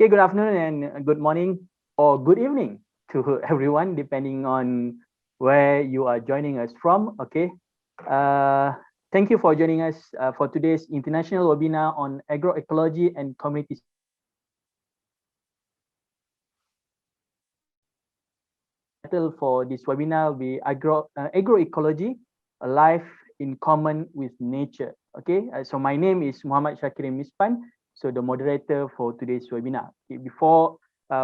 Okay, good afternoon and good morning or good evening to everyone, depending on where you are joining us from. Okay, thank you for joining us for today's international webinar on agroecology and community. Title for this webinar will be agroecology, a life in common with nature. Okay, so my name is Muhamad Shakirin Mispan. So the moderator for today's webinar. Okay, before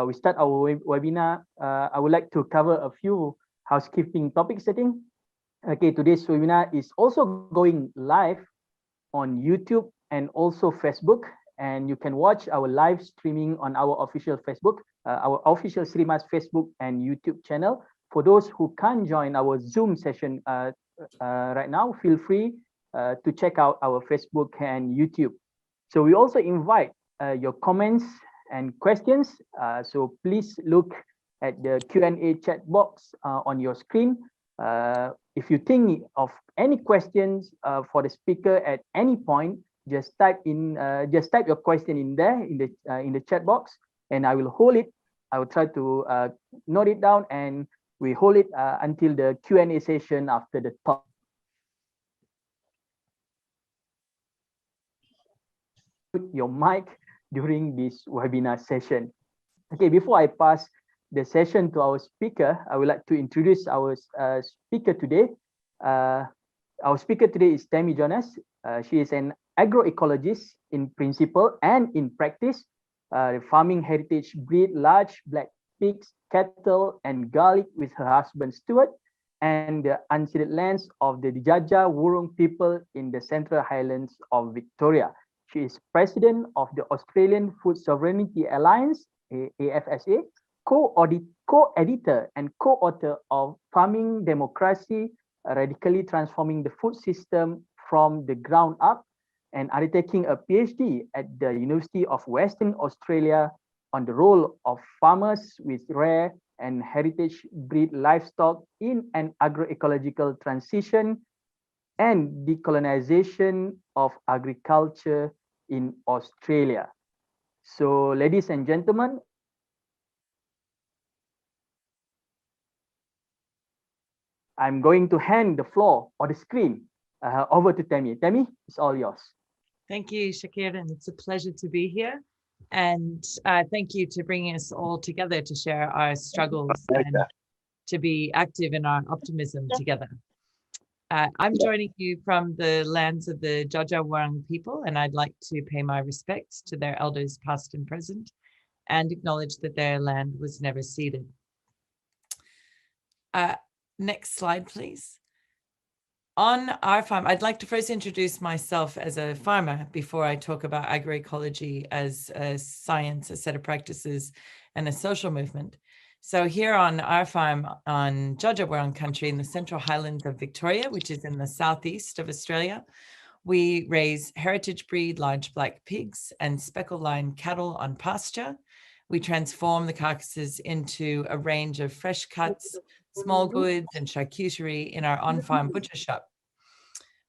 we start our webinar, I would like to cover a few housekeeping topic setting. Okay, today's webinar is also going live on YouTube and also Facebook, and you can watch our live streaming on our official Facebook, our official Srimas Facebook and YouTube channel. For those who can't join our Zoom session right now, feel free to check out our Facebook and YouTube. So we also invite your comments and questions. So please look at the Q&A chat box on your screen. If you think of any questions for the speaker at any point, just type your question in there in the chat box, and I will hold it. I will try to note it down, and we hold it until the Q&A session after the talk. Your mic during this webinar session. Okay, before I pass the session to our speaker, I would like to introduce our speaker today. Our speaker today is Demi Jonas. She is an agroecologist in principle and in practice. Farming heritage breed large black pigs, cattle, and garlic with her husband Stuart, and the unceded lands of the Dijaja Wurrung people in the Central Highlands of Victoria. She is president of the Australian Food Sovereignty Alliance, AFSA, co-editor and co-author of Farming Democracy, Radically Transforming the Food System from the Ground Up, and undertaking a PhD at the University of Western Australia on the role of farmers with rare and heritage breed livestock in an agroecological transition and decolonization of agriculture in Australia. So, ladies and gentlemen, I'm going to hand the floor or the screen over to Tammi. Tammi, it's all yours. Thank you, Shakirin. It's a pleasure to be here. And thank you to bringing us all together to share our struggles and to be active in our optimism together. I'm joining you from the lands of the Djaja Wurrung people, and I'd like to pay my respects to their elders past and present and acknowledge that their land was never ceded. Next slide, please. On our farm, I'd like to first introduce myself as a farmer before I talk about agroecology as a science, a set of practices, and a social movement. So here on our farm on Djaja Wurrung country in the Central Highlands of Victoria, which is in the southeast of Australia, we raise heritage breed large black pigs and speckle line cattle on pasture. We transform the carcasses into a range of fresh cuts, small goods, and charcuterie in our on-farm butcher shop.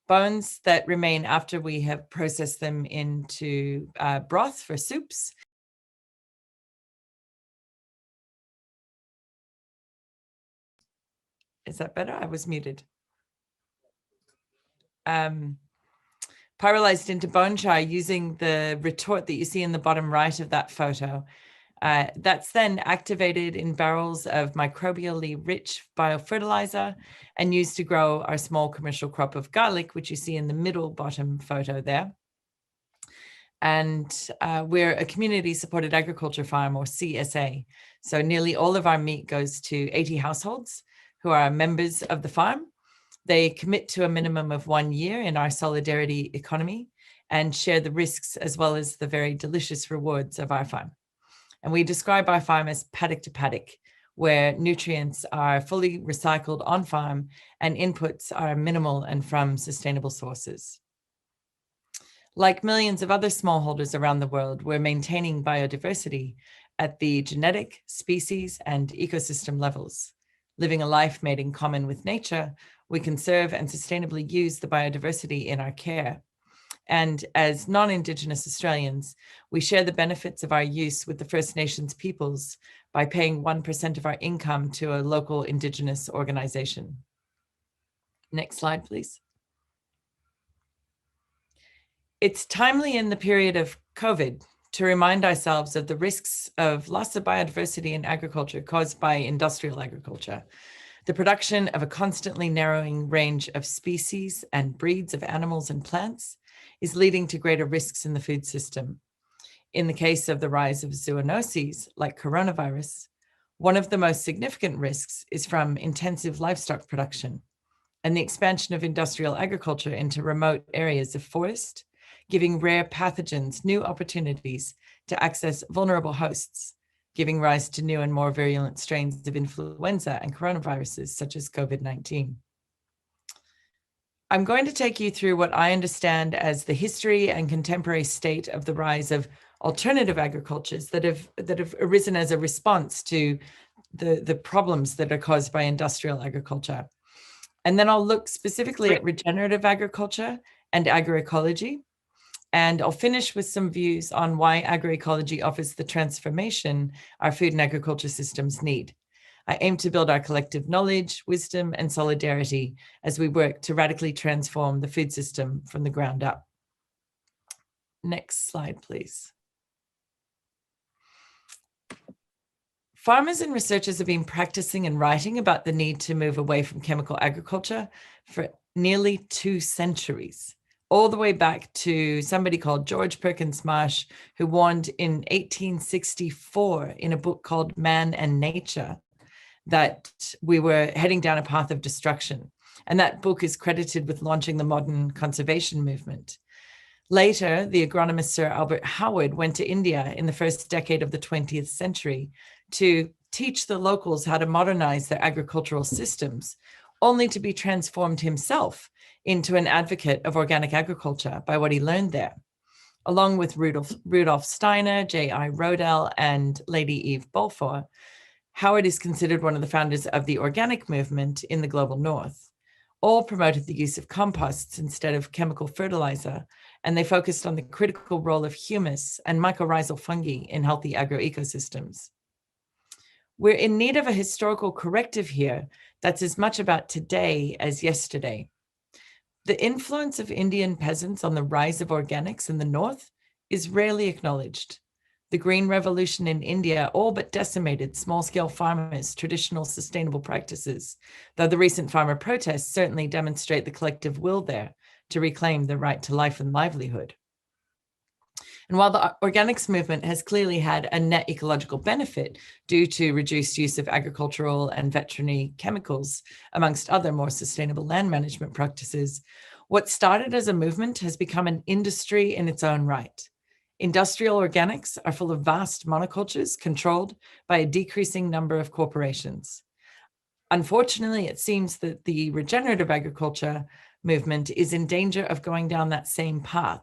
Bones that remain after we have processed them into broth for soups. Is that better? I was muted. Pyrolized into Biochar using the retort that you see in the bottom right of that photo. That's then activated in barrels of microbially rich biofertilizer and used to grow our small commercial crop of garlic, which you see in the middle bottom photo there. And we're a community supported agriculture farm, or CSA. So nearly all of our meat goes to 80 households who are members of the farm. They commit to a minimum of 1 year in our solidarity economy and share the risks as well as the very delicious rewards of our farm. And we describe our farm as paddock to paddock, where nutrients are fully recycled on farm and inputs are minimal and from sustainable sources. Like millions of other smallholders around the world, we're maintaining biodiversity at the genetic, species, and ecosystem levels. Living a life made in common with nature, we conserve and sustainably use the biodiversity in our care. And as non-Indigenous Australians, we share the benefits of our use with the First Nations peoples by paying 1% of our income to a local Indigenous organization. Next slide, please. It's timely in the period of COVID to remind ourselves of the risks of loss of biodiversity in agriculture caused by industrial agriculture. The production of a constantly narrowing range of species and breeds of animals and plants is leading to greater risks in the food system. In the case of the rise of zoonoses like coronavirus, one of the most significant risks is from intensive livestock production and the expansion of industrial agriculture into remote areas of forest, giving rare pathogens new opportunities to access vulnerable hosts, giving rise to new and more virulent strains of influenza and coronaviruses such as COVID-19. I'm going to take you through what I understand as the history and contemporary state of the rise of alternative agricultures that have arisen as a response to the problems that are caused by industrial agriculture. And then I'll look specifically at regenerative agriculture and agroecology. And I'll finish with some views on why agroecology offers the transformation our food and agriculture systems need. I aim to build our collective knowledge, wisdom, and solidarity as we work to radically transform the food system from the ground up. Next slide, please. Farmers and researchers have been practicing and writing about the need to move away from chemical agriculture for nearly 2 centuries, all the way back to somebody called George Perkins Marsh, who warned in 1864 in a book called Man and Nature that we were heading down a path of destruction. And that book is credited with launching the modern conservation movement. Later, the agronomist Sir Albert Howard went to India in the first decade of the 20th century to teach the locals how to modernize their agricultural systems, only to be transformed himself into an advocate of organic agriculture by what he learned there. Along with Rudolf Steiner, J.I. Rodell, and Lady Eve Balfour, Howard is considered one of the founders of the organic movement in the global north. All promoted the use of composts instead of chemical fertilizer, and they focused on the critical role of humus and mycorrhizal fungi in healthy agroecosystems. We're in need of a historical corrective here that's as much about today as yesterday. The influence of Indian peasants on the rise of organics in the north is rarely acknowledged. The Green Revolution in India all but decimated small-scale farmers' traditional sustainable practices, though the recent farmer protests certainly demonstrate the collective will there to reclaim the right to life and livelihood. And while the organics movement has clearly had a net ecological benefit due to reduced use of agricultural and veterinary chemicals, amongst other more sustainable land management practices, what started as a movement has become an industry in its own right. Industrial organics are full of vast monocultures controlled by a decreasing number of corporations. Unfortunately, it seems that the regenerative agriculture movement is in danger of going down that same path.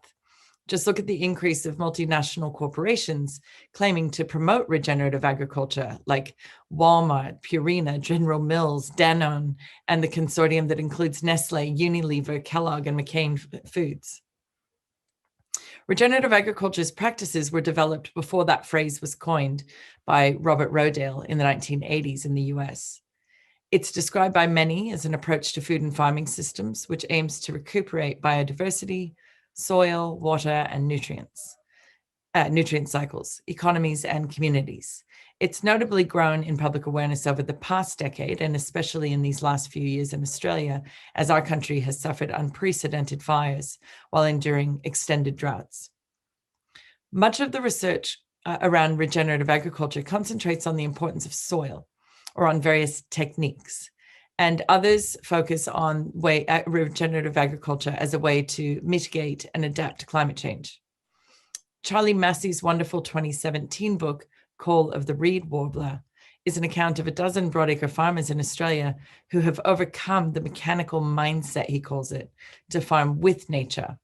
Just look at the increase of multinational corporations claiming to promote regenerative agriculture, like Walmart, Purina, General Mills, Danone, and the consortium that includes Nestle, Unilever, Kellogg, and McCain Foods. Regenerative agriculture's practices were developed before that phrase was coined by Robert Rodale in the 1980s in the US. It's described by many as an approach to food and farming systems, which aims to recuperate biodiversity, soil, water, and nutrient cycles, economies, and communities. It's notably grown in public awareness over the past decade, and especially in these last few years in Australia, as our country has suffered unprecedented fires while enduring extended droughts. Much of the research around regenerative agriculture concentrates on the importance of soil or on various techniques, and others focus on regenerative agriculture as a way to mitigate and adapt to climate change. Charlie Massey's wonderful 2017 book, Call of the Reed Warbler, is an account of a dozen broadacre farmers in Australia who have overcome the mechanical mindset, he calls it, to farm with nature.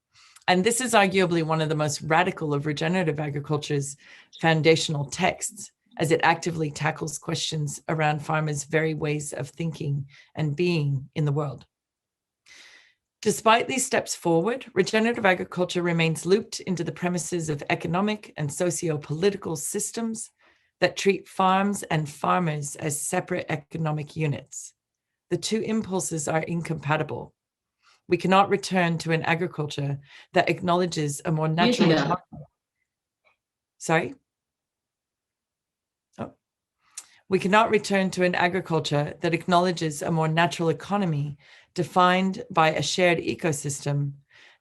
And this is arguably one of the most radical of regenerative agriculture's foundational texts, as it actively tackles questions around farmers' very ways of thinking and being in the world. Despite these steps forward, regenerative agriculture remains looped into the premises of economic and socio-political systems that treat farms and farmers as separate economic units. The two impulses are incompatible. We cannot return to an agriculture that acknowledges a more natural economy. Sorry? Oh. We cannot return to an agriculture that acknowledges a more natural economy defined by a shared ecosystem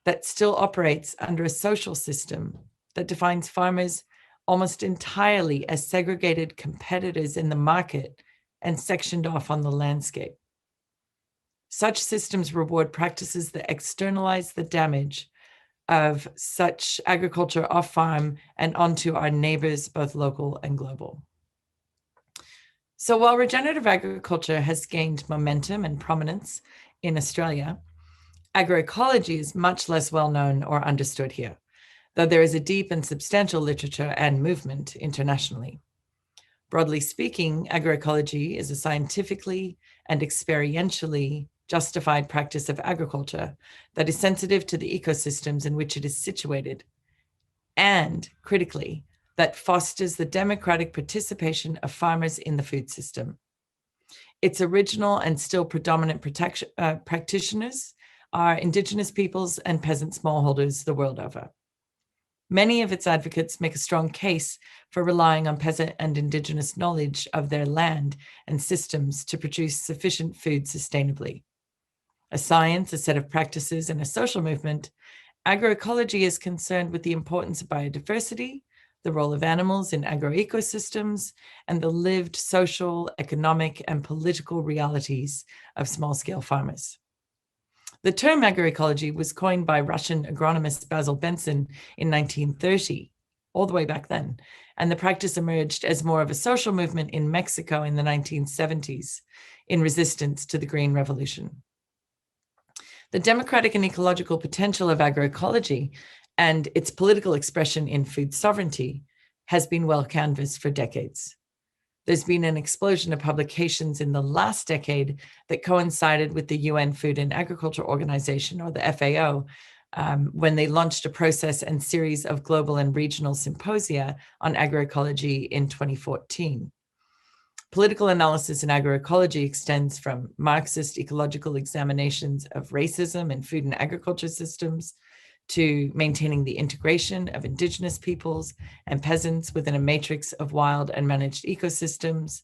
that still operates under a social system that defines farmers almost entirely as segregated competitors in the market and sectioned off on the landscape. Such systems reward practices that externalize the damage of such agriculture off farm and onto our neighbors, both local and global. So while regenerative agriculture has gained momentum and prominence in Australia, agroecology is much less well known or understood here, though there is a deep and substantial literature and movement internationally. Broadly speaking, agroecology is a scientifically and experientially justified practice of agriculture that is sensitive to the ecosystems in which it is situated, and critically, that fosters the democratic participation of farmers in the food system. Its original and still predominant practitioners are Indigenous peoples and peasant smallholders the world over. Many of its advocates make a strong case for relying on peasant and Indigenous knowledge of their land and systems to produce sufficient food sustainably. A science, a set of practices, and a social movement, agroecology is concerned with the importance of biodiversity, the role of animals in agroecosystems, and the lived social, economic, and political realities of small-scale farmers. The term agroecology was coined by Russian agronomist Basil Benson in 1930, all the way back then, and the practice emerged as more of a social movement in Mexico in the 1970s in resistance to the Green Revolution. The democratic and ecological potential of agroecology and its political expression in food sovereignty has been well canvassed for decades. There's been an explosion of publications in the last decade that coincided with the UN Food and Agriculture Organization, or the FAO, when they launched a process and series of global and regional symposia on agroecology in 2014. Political analysis in agroecology extends from Marxist ecological examinations of racism in food and agriculture systems to maintaining the integration of Indigenous peoples and peasants within a matrix of wild and managed ecosystems,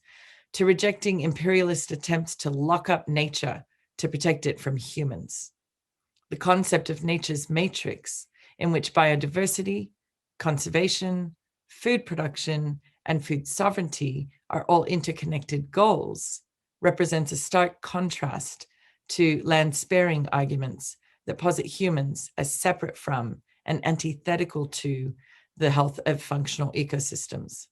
to rejecting imperialist attempts to lock up nature to protect it from humans. The concept of nature's matrix, in which biodiversity, conservation, food production, and food sovereignty are all interconnected goals, represents a stark contrast to land-sparing arguments that posit humans as separate from and antithetical to the health of functional ecosystems.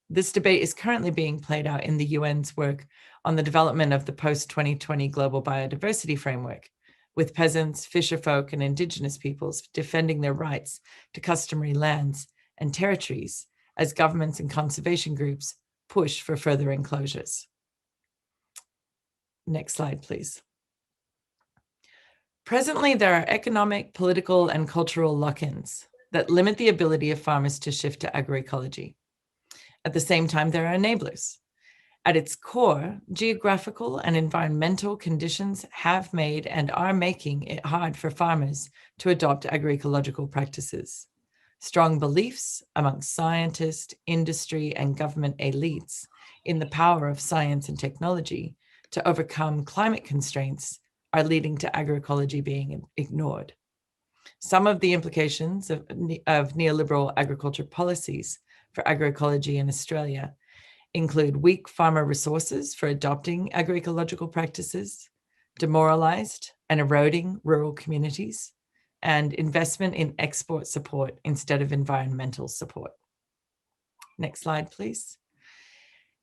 This debate is currently being played out in the UN's work on the development of the post-2020 Global Biodiversity Framework, with peasants, fisherfolk, and Indigenous peoples defending their rights to customary lands and territories as governments and conservation groups push for further enclosures. Next slide, please. Presently, there are economic, political, and cultural lock-ins that limit the ability of farmers to shift to agroecology. At the same time, there are enablers. At its core, geographical and environmental conditions have made and are making it hard for farmers to adopt agroecological practices. Strong beliefs amongst scientists, industry, and government elites in the power of science and technology to overcome climate constraints are leading to agroecology being ignored. Some of the implications of neoliberal agriculture policies for agroecology in Australia include weak farmer resources for adopting agroecological practices, demoralized and eroding rural communities, and investment in export support instead of environmental support. Next slide, please.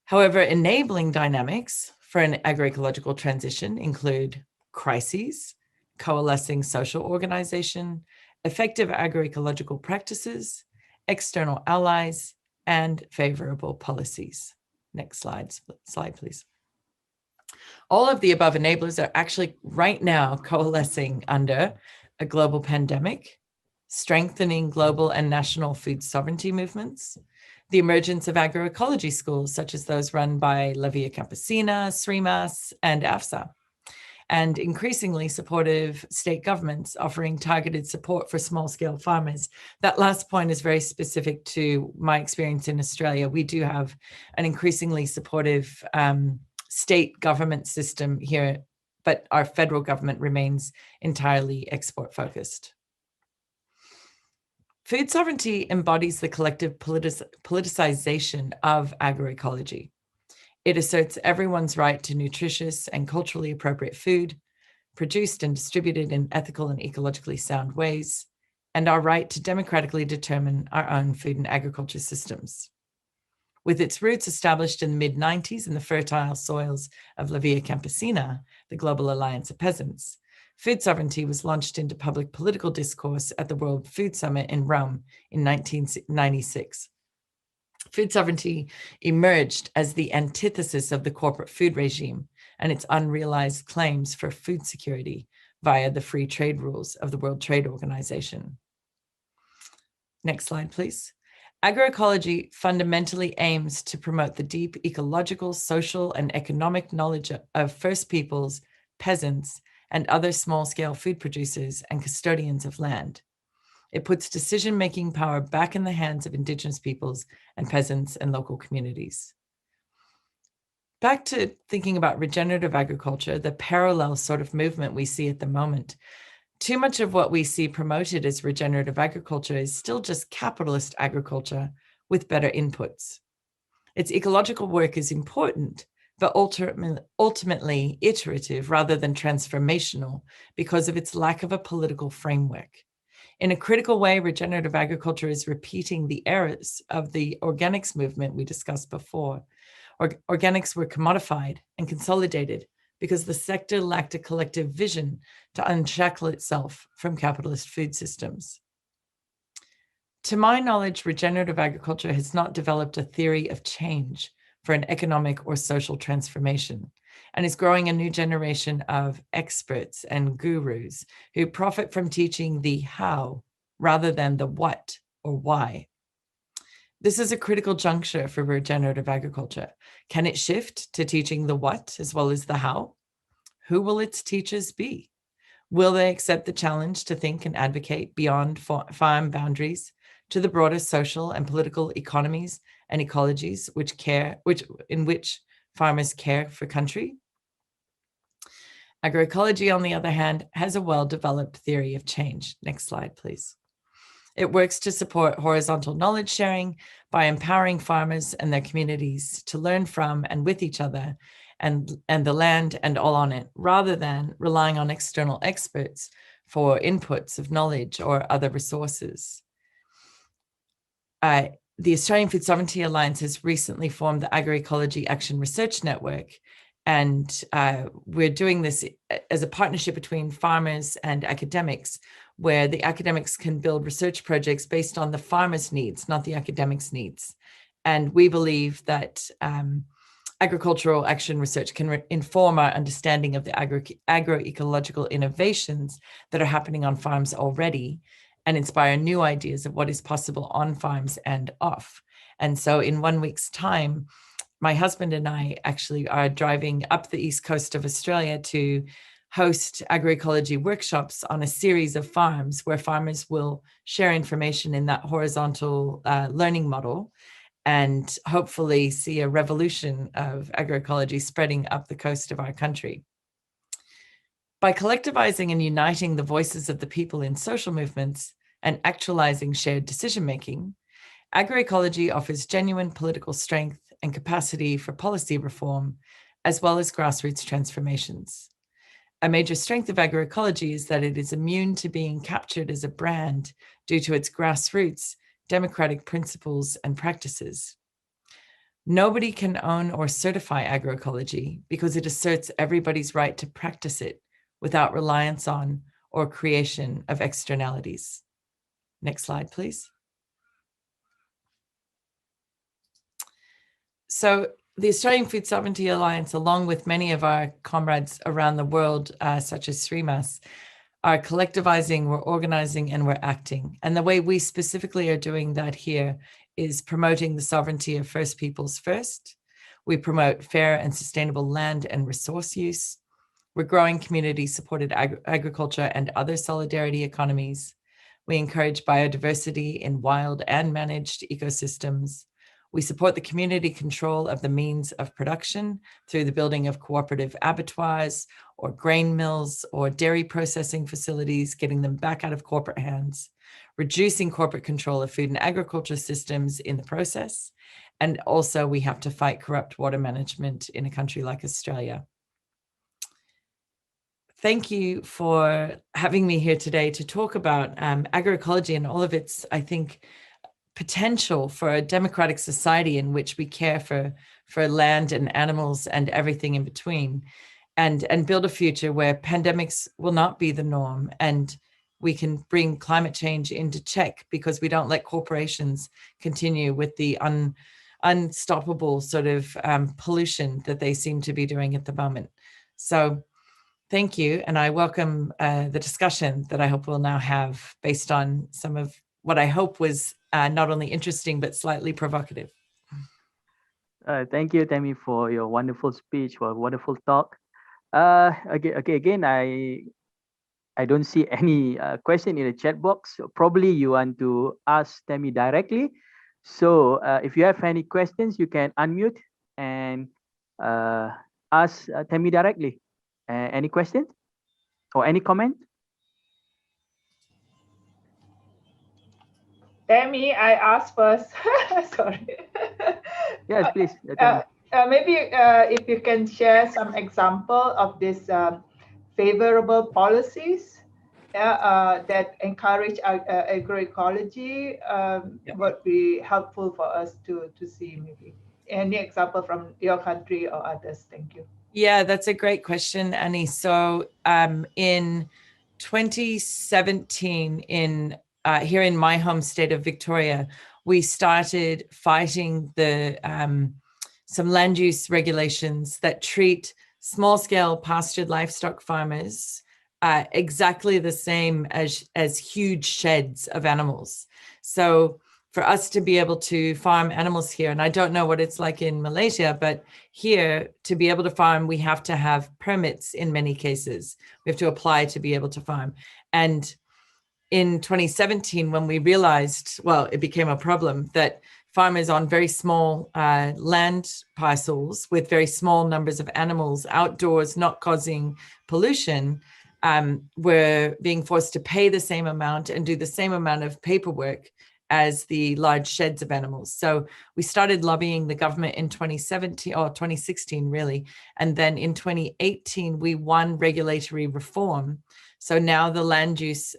However, enabling dynamics for an agroecological transition include crises, coalescing social organization, effective agroecological practices, external allies, and favorable policies. Next slide, please. All of the above enablers are actually right now coalescing under a global pandemic, strengthening global and national food sovereignty movements, the emergence of agroecology schools, such as those run by La Via Campesina, SRIMAS, and AFSA, and increasingly supportive state governments offering targeted support for small-scale farmers. That last point is very specific to my experience in Australia. We do have an increasingly supportive state government system here, but our federal government remains entirely export-focused. Food sovereignty embodies the collective politicization of agroecology. It asserts everyone's right to nutritious and culturally appropriate food, produced and distributed in ethical and ecologically sound ways, and our right to democratically determine our own food and agriculture systems. With its roots established in the mid-90s in the fertile soils of La Via Campesina, the Global Alliance of Peasants, food sovereignty was launched into public political discourse at the World Food Summit in Rome in 1996. Food sovereignty emerged as the antithesis of the corporate food regime and its unrealized claims for food security via the free trade rules of the World Trade Organization. Next slide, please. Agroecology fundamentally aims to promote the deep ecological, social, and economic knowledge of First Peoples, peasants, and other small-scale food producers and custodians of land. It puts decision-making power back in the hands of Indigenous peoples and peasants and local communities. Back to thinking about regenerative agriculture, the parallel sort of movement we see at the moment. Too much of what we see promoted as regenerative agriculture is still just capitalist agriculture with better inputs. Its ecological work is important, but ultimately iterative rather than transformational because of its lack of a political framework. In a critical way, regenerative agriculture is repeating the errors of the organics movement we discussed before. Organics were commodified and consolidated because the sector lacked a collective vision to unshackle itself from capitalist food systems. To my knowledge, regenerative agriculture has not developed a theory of change for an economic or social transformation, and is growing a new generation of experts and gurus who profit from teaching the how rather than the what or why. This is a critical juncture for regenerative agriculture. Can it shift to teaching the what as well as the how? Who will its teachers be? Will they accept the challenge to think and advocate beyond farm boundaries to the broader social and political economies and ecologies in which farmers care for country? Agroecology, on the other hand, has a well-developed theory of change. Next slide, please. It works to support horizontal knowledge sharing by empowering farmers and their communities to learn from and with each other and the land and all on it, rather than relying on external experts for inputs of knowledge or other resources. The Australian Food Sovereignty Alliance has recently formed the Agroecology Action Research Network, and we're doing this as a partnership between farmers and academics, where the academics can build research projects based on the farmers' needs, not the academics' needs. And we believe that agricultural action research can inform our understanding of the agroecological innovations that are happening on farms already, and inspire new ideas of what is possible on farms and off. And so in 1 week's time, my husband and I actually are driving up the east coast of Australia to host agroecology workshops on a series of farms where farmers will share information in that horizontal learning model, and hopefully see a revolution of agroecology spreading up the coast of our country. By collectivizing and uniting the voices of the people in social movements and actualizing shared decision-making, agroecology offers genuine political strength and capacity for policy reform, as well as grassroots transformations. A major strength of agroecology is that it is immune to being captured as a brand due to its grassroots, democratic principles and practices. Nobody can own or certify agroecology because it asserts everybody's right to practice it without reliance on or creation of externalities. Next slide, please. So the Australian Food Sovereignty Alliance, along with many of our comrades around the world, such as Srimas, are collectivizing, we're organizing, and we're acting. And the way we specifically are doing that here is promoting the sovereignty of First Peoples first. We promote fair and sustainable land and resource use. We're growing community-supported agriculture and other solidarity economies. We encourage biodiversity in wild and managed ecosystems. We support the community control of the means of production through the building of cooperative abattoirs or grain mills or dairy processing facilities, getting them back out of corporate hands, reducing corporate control of food and agriculture systems in the process. And also we have to fight corrupt water management in a country like Australia. Thank you for having me here today to talk about agroecology and all of its, I think, potential for a democratic society in which we care for land and animals and everything in between, and build a future where pandemics will not be the norm, and we can bring climate change into check because we don't let corporations continue with the unstoppable sort of pollution that they seem to be doing at the moment. So thank you, and I welcome the discussion that I hope we'll now have based on some of what I hope was not only interesting, but slightly provocative. Thank you, Tammi, for your wonderful speech, for a wonderful talk. Again, I don't see any question in the chat box. So probably you want to ask Tammi directly. So if you have any questions, you can unmute and ask Tammi directly. Any questions or any comment? Tammi, I ask first. Sorry. Yes, please. Maybe if you can share some example of this favorable policies that encourage agroecology, would be helpful for us to see maybe. Any example from your country or others? Thank you. Yeah, that's a great question, Annie. So in 2017, here in my home state of Victoria, we started fighting the some land use regulations that treat small-scale pastured livestock farmers exactly the same as huge sheds of animals. So for us to be able to farm animals here, and I don't know what it's like in Malaysia, but here to be able to farm, we have to have permits in many cases. We have to apply to be able to farm. And in 2017, when we realized, well, it became a problem that farmers on very small land parcels with very small numbers of animals outdoors, not causing pollution, were being forced to pay the same amount and do the same amount of paperwork as the large sheds of animals. So we started lobbying the government in 2017 or 2016 really. And then in 2018, we won regulatory reform. So now the land use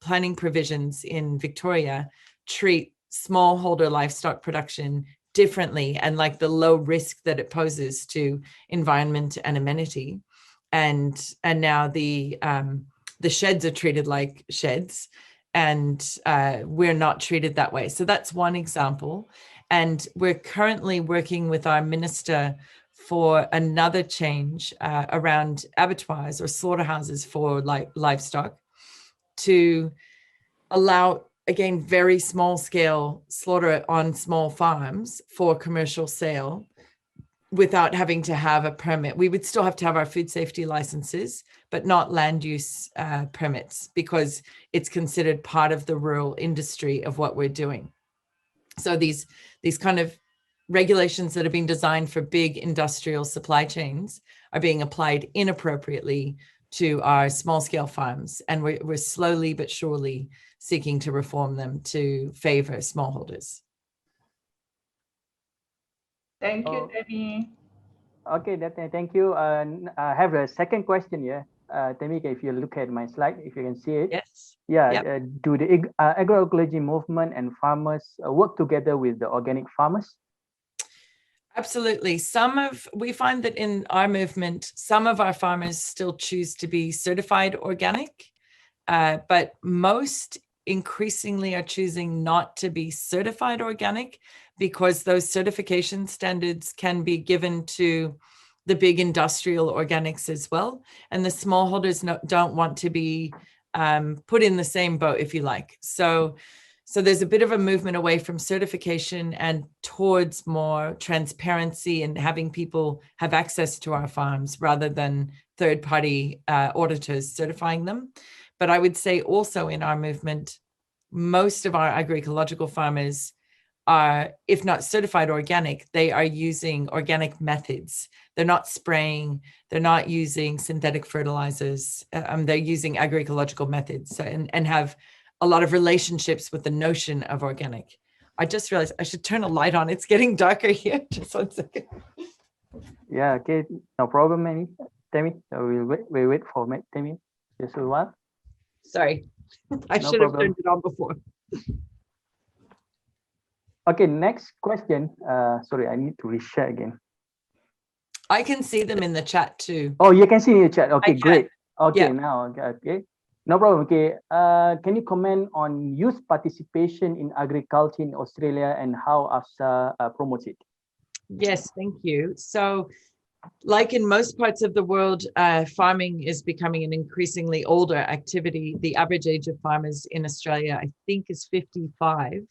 planning provisions in Victoria treat smallholder livestock production differently and like the low risk that it poses to environment and amenity. And now the sheds are treated like sheds, and we're not treated that way. So that's one example. And we're currently working with our minister for another change around abattoirs or slaughterhouses for livestock to allow, again, very small scale slaughter on small farms for commercial sale without having to have a permit. We would still have to have our food safety licenses, but not land use permits, because it's considered part of the rural industry of what we're doing. So these kind of regulations that have been designed for big industrial supply chains are being applied inappropriately to our small scale farms. And we're slowly but surely seeking to reform them to favor smallholders. Thank you, Demi. Okay, thank you. I have a second question here. Tammi, if you look at my slide, if you can see it. Yes. Yeah. Yep. Do the agroecology movement and farmers work together with the organic farmers? Absolutely. We find that in our movement, some of our farmers still choose to be certified organic, but most increasingly are choosing not to be certified organic because those certification standards can be given to the big industrial organics as well. And the smallholders don't want to be put in the same boat, if you like. So there's a bit of a movement away from certification and towards more transparency and having people have access to our farms rather than third-party auditors certifying them. But I would say also in our movement, most of our agroecological farmers are, if not certified organic, they are using organic methods. They're not spraying, they're not using synthetic fertilizers, they're using agroecological methods and have a lot of relationships with the notion of organic. I just realized I should turn a light on. It's getting darker here. Just 1 second. Yeah, okay, no problem, Tammi. So we'll wait for Tammi just a while. Sorry, I No should have problem. turned it on before. Okay, next question. Sorry, I need to reshare again. I can see them in the chat too. Oh, you can see in the chat. Okay, can. great. Okay, Yeah. now, okay. No problem. Okay. Can you comment on youth participation in agriculture in Australia and how AFSA promotes it? Yes, thank you. So, like in most parts of the world, farming is becoming an increasingly older activity. The average age of farmers in Australia, I think, is 55.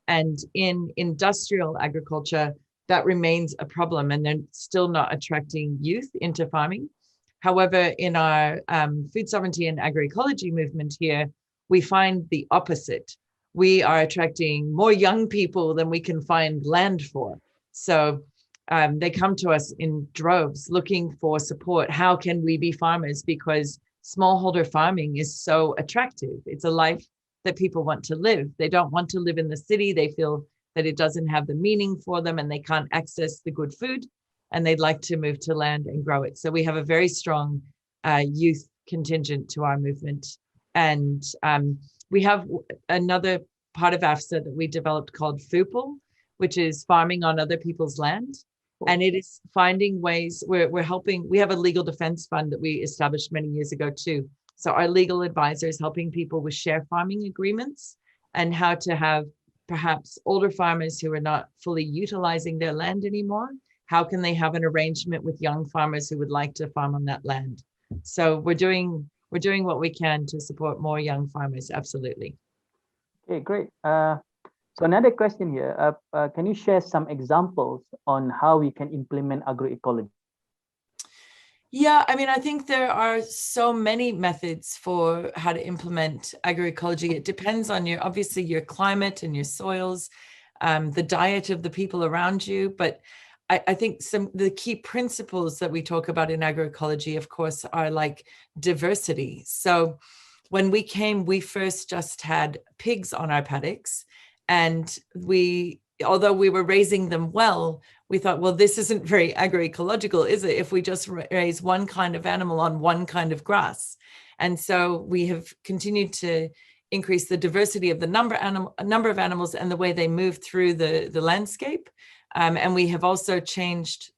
And in industrial agriculture, that remains a problem, and they're still not attracting youth into farming. However, in our food sovereignty and agroecology movement here, we find the opposite. We are attracting more young people than we can find land for. So they come to us in droves looking for support. How can we be farmers? Because smallholder farming is so attractive. It's a life that people want to live. They don't want to live in the city. They feel that it doesn't have the meaning for them and they can't access the good food, and they'd like to move to land and grow it. So we have a very strong youth contingent to our movement. And we have another part of AFSA that we developed called FUPL, which is farming on other people's land. And it is finding ways, we're helping, we have a legal defense fund that we established many years ago too. So our legal advisor is helping people with share farming agreements and how to have perhaps older farmers who are not fully utilizing their land anymore. How can they have an arrangement with young farmers who would like to farm on that land? So we're doing what we can to support more young farmers, absolutely. Okay, great. So another question here, can you share some examples on how we can implement agroecology? Yeah, I mean, I think there are so many methods for how to implement agroecology. It depends on obviously your climate and your soils, the diet of the people around you. But I think the key principles that we talk about in agroecology, of course, are like diversity. So when we came, we first just had pigs on our paddocks, and although we were raising them well, we thought, well, this isn't very agroecological, is it, if we just raise one kind of animal on one kind of grass? And so we have continued to increase the diversity of the number of animals and the way they move through the landscape. And we have also changed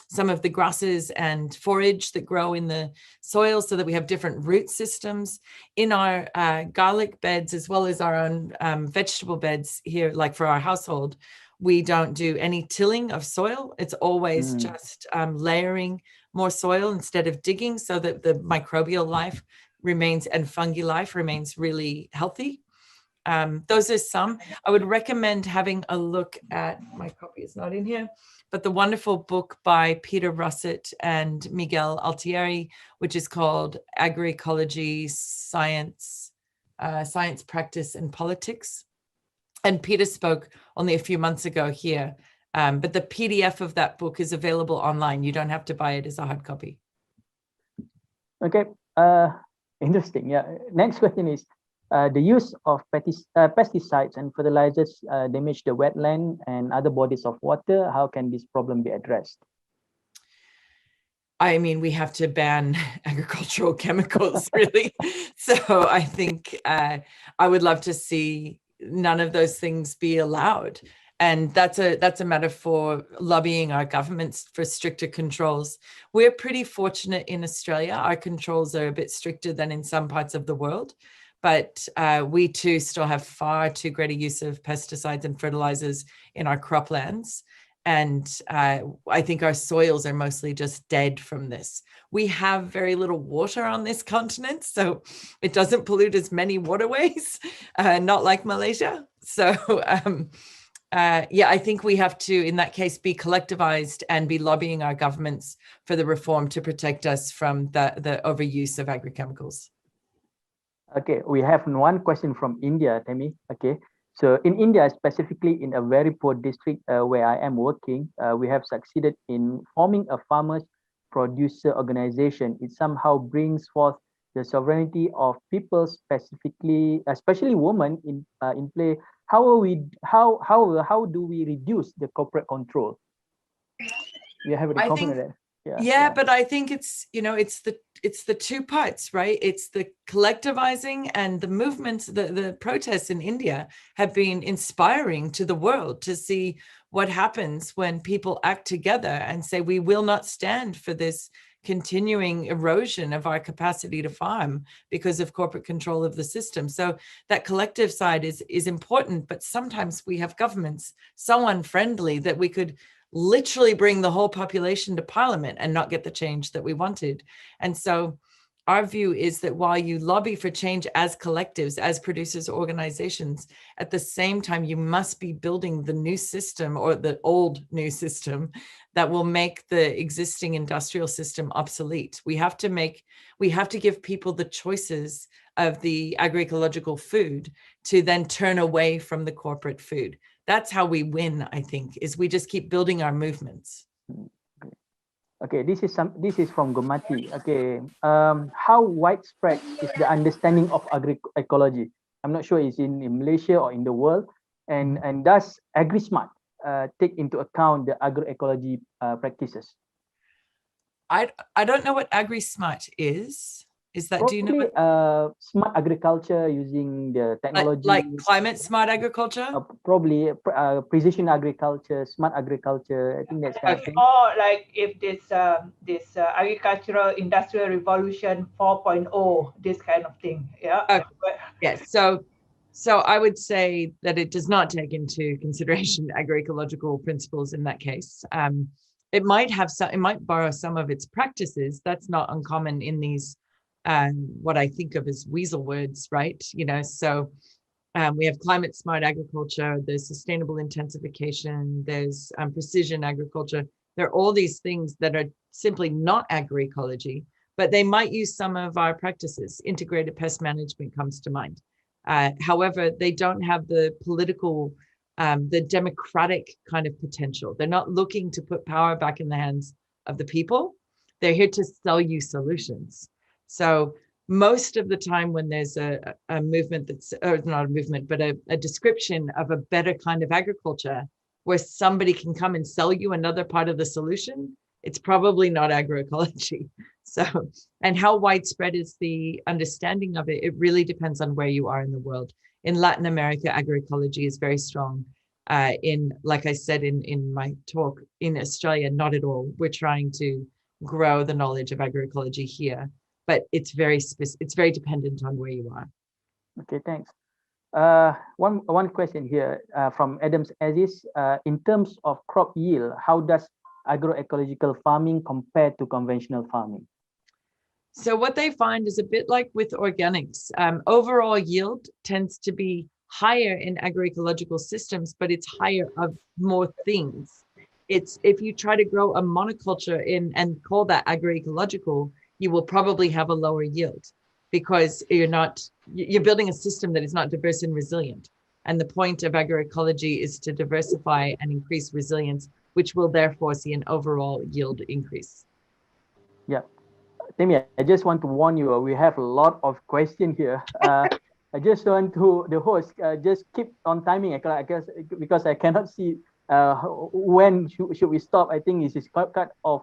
some of the grasses and forage that grow in the soil so that we have different root systems in our garlic beds, as well as our own vegetable beds here, like for our household. We don't do any tilling of soil. It's always just layering more soil instead of digging, so that the microbial life remains and fungi life remains really healthy. Those are some. I would recommend having a look at, my copy is not in here, but the wonderful book by Peter Russet and Miguel Altieri, which is called Agroecology, Science, Practice and Politics. And Peter spoke only a few months ago here, but the PDF of that book is available online. You don't have to buy it as a hard copy. Okay, interesting. Yeah. Next question is, the use of pesticides and fertilizers damage the wetland and other bodies of water. How can this problem be addressed? I mean, we have to ban agricultural chemicals, really. So I think I would love to see none of those things be allowed. And that's a matter for lobbying our governments for stricter controls. We're pretty fortunate in Australia. Our controls are a bit stricter than in some parts of the world. but we too still have far too great a use of pesticides and fertilizers in our croplands. And I think our soils are mostly just dead from this. We have very little water on this continent, so it doesn't pollute as many waterways, not like Malaysia. So yeah, I think we have to, in that case, be collectivized and be lobbying our governments for the reform to protect us from the overuse of agrochemicals. Okay, we have one question from India, Tammi. Okay, so in India, specifically in a very poor district where I am working, we have succeeded in forming a farmers producer organization. It somehow brings forth the sovereignty of people, specifically, especially women, in play. How do we reduce the corporate control? You have a comment on that? Yeah, but I think it's, you know, it's the two parts, right? It's the collectivizing, and the movements, the protests in India have been inspiring to the world to see what happens when people act together and say, we will not stand for this continuing erosion of our capacity to farm because of corporate control of the system. So that collective side is important, but sometimes we have governments so unfriendly that we could literally bring the whole population to parliament and not get the change that we wanted. And so our view is that while you lobby for change as collectives, as producers organizations, at the same time, you must be building the new system, or the old new system, that will make the existing industrial system obsolete. We have to give people the choices of the agroecological food to then turn away from the corporate food. That's how we win, I think, is we just keep building our movements. Okay, this is from Gomati. Okay, how widespread is the understanding of agroecology? I'm not sure it's in Malaysia or in the world, and does AgriSmart take into account the agroecology practices? I don't know what AgriSmart is. Is that, probably, do you know? Smart agriculture using the technology. Like climate smart agriculture? Probably precision agriculture, smart agriculture. I think that's kind of thing. Or like if this agricultural industrial revolution 4.0, this kind of thing. Yeah. Okay. Yes. So I would say that it does not take into consideration agroecological principles in that case. It might borrow some of its practices. That's not uncommon in these what I think of as weasel words, right? You know, so we have climate smart agriculture, there's sustainable intensification, there's precision agriculture. There are all these things that are simply not agroecology, but they might use some of our practices. Integrated pest management comes to mind. However, they don't have the political, the democratic kind of potential. They're not looking to put power back in the hands of the people. They're here to sell you solutions. So most of the time when there's a movement that's, or not a movement, but a description of a better kind of agriculture where somebody can come and sell you another part of the solution, it's probably not agroecology. So, and how widespread is the understanding of it? It really depends on where you are in the world. In Latin America, agroecology is very strong. Like I said in my talk, in Australia, not at all. We're trying to grow the knowledge of agroecology here, but it's very dependent on where you are. Okay, thanks. One question here from Adams Aziz. In terms of crop yield, how does agroecological farming compare to conventional farming? So what they find is a bit like with organics. Overall yield tends to be higher in agroecological systems, but it's higher of more things. It's if you try to grow a monoculture and call that agroecological, you will probably have a lower yield because you're building a system that is not diverse and resilient. And the point of agroecology is to diversify and increase resilience, which will therefore see an overall yield increase. Yeah. Tammi, I just want to warn you, we have a lot of questions here. I just want to, the host, just keep on timing, I guess, because I cannot see when should we stop. I think this is kind of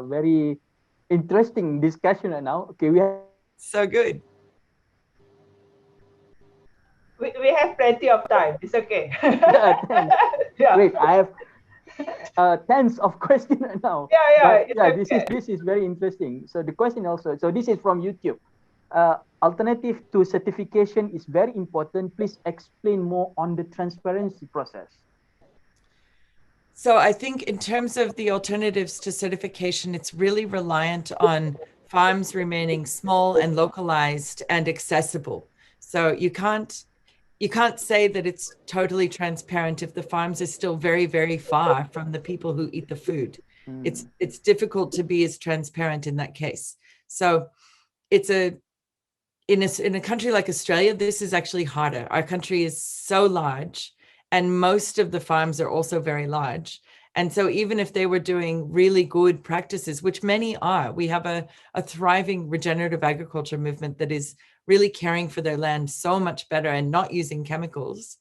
very interesting discussion right now. Okay, we have so good. We have plenty of time. It's okay. Yeah, thanks. Yeah. Great. I have tens of questions right now. Yeah. But, this is very interesting. So the question also, so this is from YouTube. Alternative to certification is very important. Please explain more on the transparency process. So I think in terms of the alternatives to certification, it's really reliant on farms remaining small and localized and accessible. So you can't say that it's totally transparent if the farms are still very, very far from the people who eat the food. It's difficult to be as transparent in that case. So it's in a country like Australia, this is actually harder. Our country is so large, and most of the farms are also very large. And so even if they were doing really good practices, which many are, we have a thriving regenerative agriculture movement that is really caring for their land so much better and not using chemicals,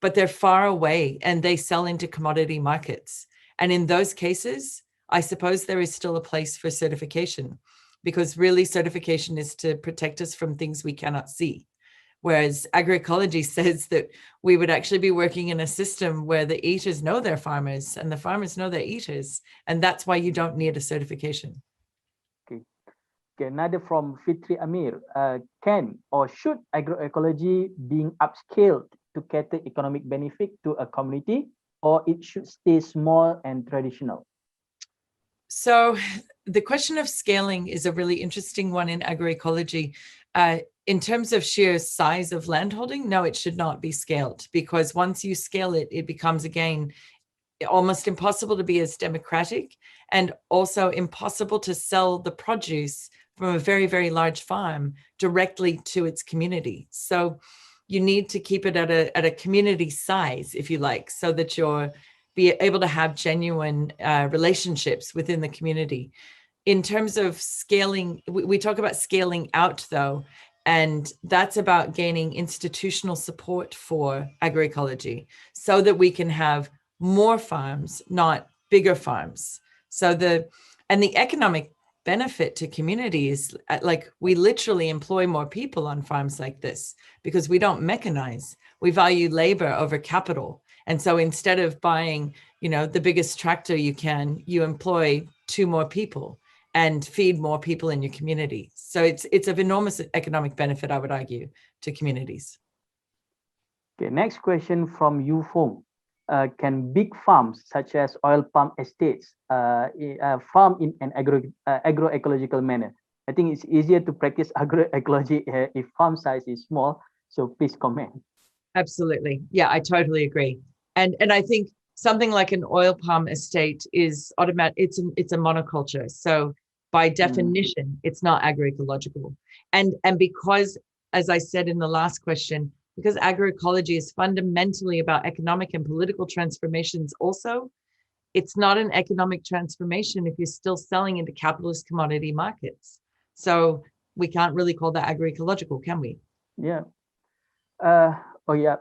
but they're far away and they sell into commodity markets. And in those cases, I suppose there is still a place for certification, because really certification is to protect us from things we cannot see. Whereas agroecology says that we would actually be working in a system where the eaters know their farmers and the farmers know their eaters. And that's why you don't need a certification. Okay, another from Fitri Amir. Can or should agroecology being upscaled to cater economic benefit to a community, or it should stay small and traditional? So the question of scaling is a really interesting one in agroecology. In terms of sheer size of landholding, no, it should not be scaled, because once you scale it, it becomes, again, almost impossible to be as democratic, and also impossible to sell the produce from a very, very large farm directly to its community. So you need to keep it at a community size, if you like, so that you're be able to have genuine relationships within the community. In terms of scaling, we talk about scaling out, though, and that's about gaining institutional support for agroecology so that we can have more farms, not bigger farms. So the economic benefit to communities, like, we literally employ more people on farms like this because we don't mechanize. We value labor over capital. And so instead of buying, the biggest tractor you can, you employ 2 more people and feed more people in your community. So it's of enormous economic benefit, I would argue, to communities. Okay, next question from Yu Fong. Can big farms such as oil palm estates farm in an agroecological manner? I think it's easier to practice agroecology if farm size is small. So please comment. Absolutely. Yeah, I totally agree. And I think something like an oil palm estate is automatic. It's a monoculture. So by definition, it's not agroecological. And because, as I said in the last question, because agroecology is fundamentally about economic and political transformations also, it's not an economic transformation if you're still selling into capitalist commodity markets. So we can't really call that agroecological, can we? Yeah. Oh yeah.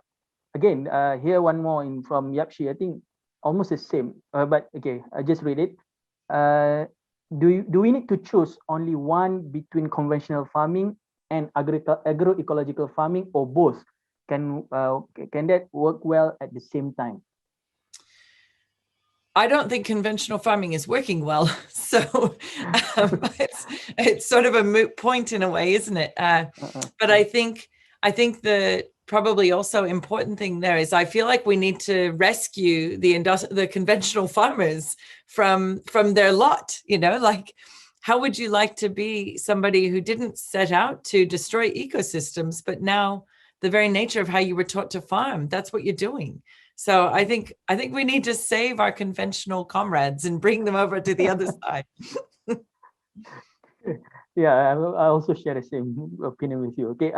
Again, here one more from Yapshi. I think almost the same. But okay, I just read it. Do we need to choose only one between conventional farming and agroecological farming, or both? Can that work well at the same time? I don't think conventional farming is working well. So it's sort of a moot point in a way, isn't it? But I think the probably also important thing there is I feel like we need to rescue the conventional farmers from their lot. Like, how would you like to be somebody who didn't set out to destroy ecosystems, but now the very nature of how you were taught to farm, that's what you're doing. So I think we need to save our conventional comrades and bring them over to the other side. Yeah, I also share the same opinion with you. Okay,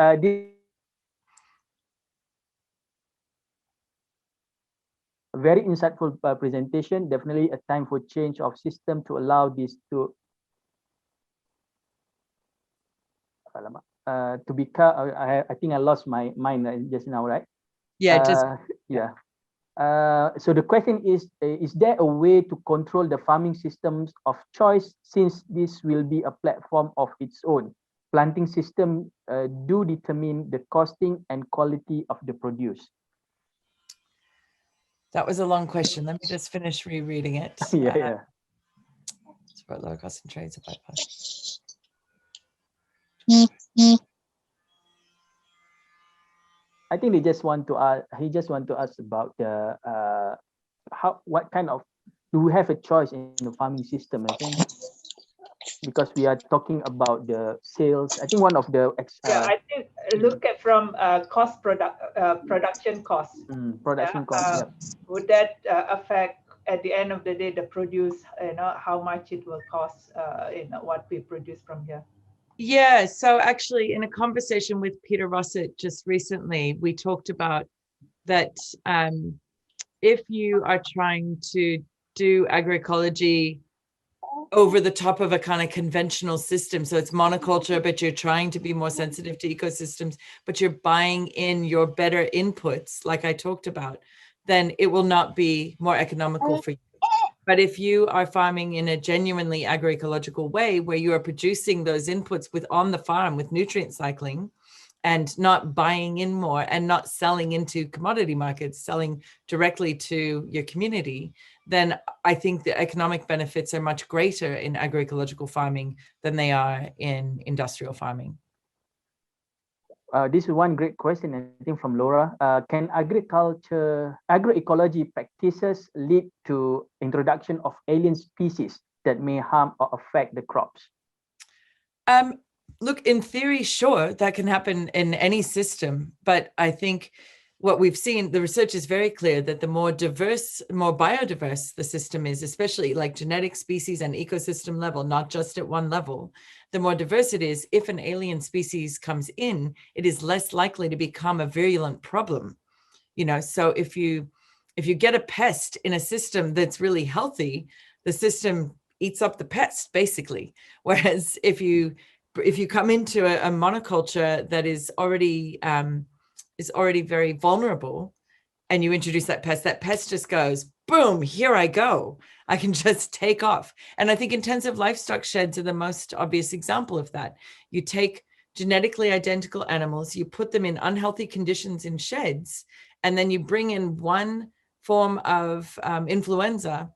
very insightful presentation. Definitely a time for change of system to allow this to become. I think I lost my mind just now, right? Yeah. Yeah. So the question is there a way to control the farming systems of choice, since this will be a platform of its own? Planting system do determine the costing and quality of the produce. That was a long question. Let me just finish rereading it. Yeah. Support lower cost and trades of bypass. I think they just want to ask. He just want to ask about the what kind of, do we have a choice in the farming system? I think because we are talking about the sales. I think one of the I think look at from production costs. production cost. Yep. Would that affect at the end of the day the produce? How much it will cost? What we produce from here. Yeah, so actually in a conversation with Peter Rossett just recently, we talked about that if you are trying to do agroecology over the top of a kind of conventional system, so it's monoculture, but you're trying to be more sensitive to ecosystems, but you're buying in your better inputs, like I talked about, then it will not be more economical for you. But if you are farming in a genuinely agroecological way, where you are producing those inputs on the farm with nutrient cycling and not buying in more and not selling into commodity markets, selling directly to your community, then I think the economic benefits are much greater in agroecological farming than they are in industrial farming. This is one great question, I think, from Laura. Can agroecology practices lead to introduction of alien species that may harm or affect the crops? Look, in theory, sure, that can happen in any system. But I think what we've seen, the research is very clear that the more diverse, more biodiverse the system is, especially like genetic species and ecosystem level, not just at one level, the more diverse it is. If an alien species comes in, it is less likely to become a virulent problem. So if you get a pest in a system that's really healthy, the system eats up the pest basically. Whereas if you come into a monoculture that is already very vulnerable, and you introduce that pest just goes, boom, here I go. I can just take off. And I think intensive livestock sheds are the most obvious example of that. You take genetically identical animals, you put them in unhealthy conditions in sheds, and then you bring in one form of influenza.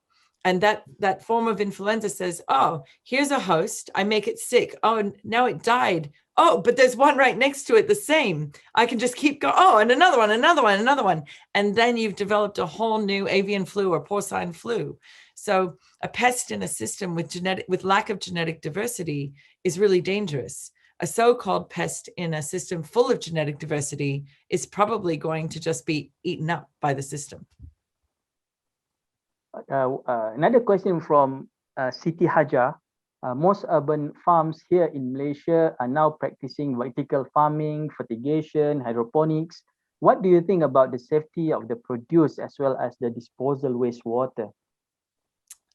And that form of influenza says, oh, here's a host, I make it sick. Oh, now it died. Oh, but there's one right next to it, the same. I can just keep going. Oh, and another one, another one, another one. And then you've developed a whole new avian flu or porcine flu. So a pest in a system with lack of genetic diversity is really dangerous. A so-called pest in a system full of genetic diversity is probably going to just be eaten up by the system. Another question from Siti Hajar. Most urban farms here in Malaysia are now practicing vertical farming, fertigation, hydroponics. What do you think about the safety of the produce as well as the disposal wastewater?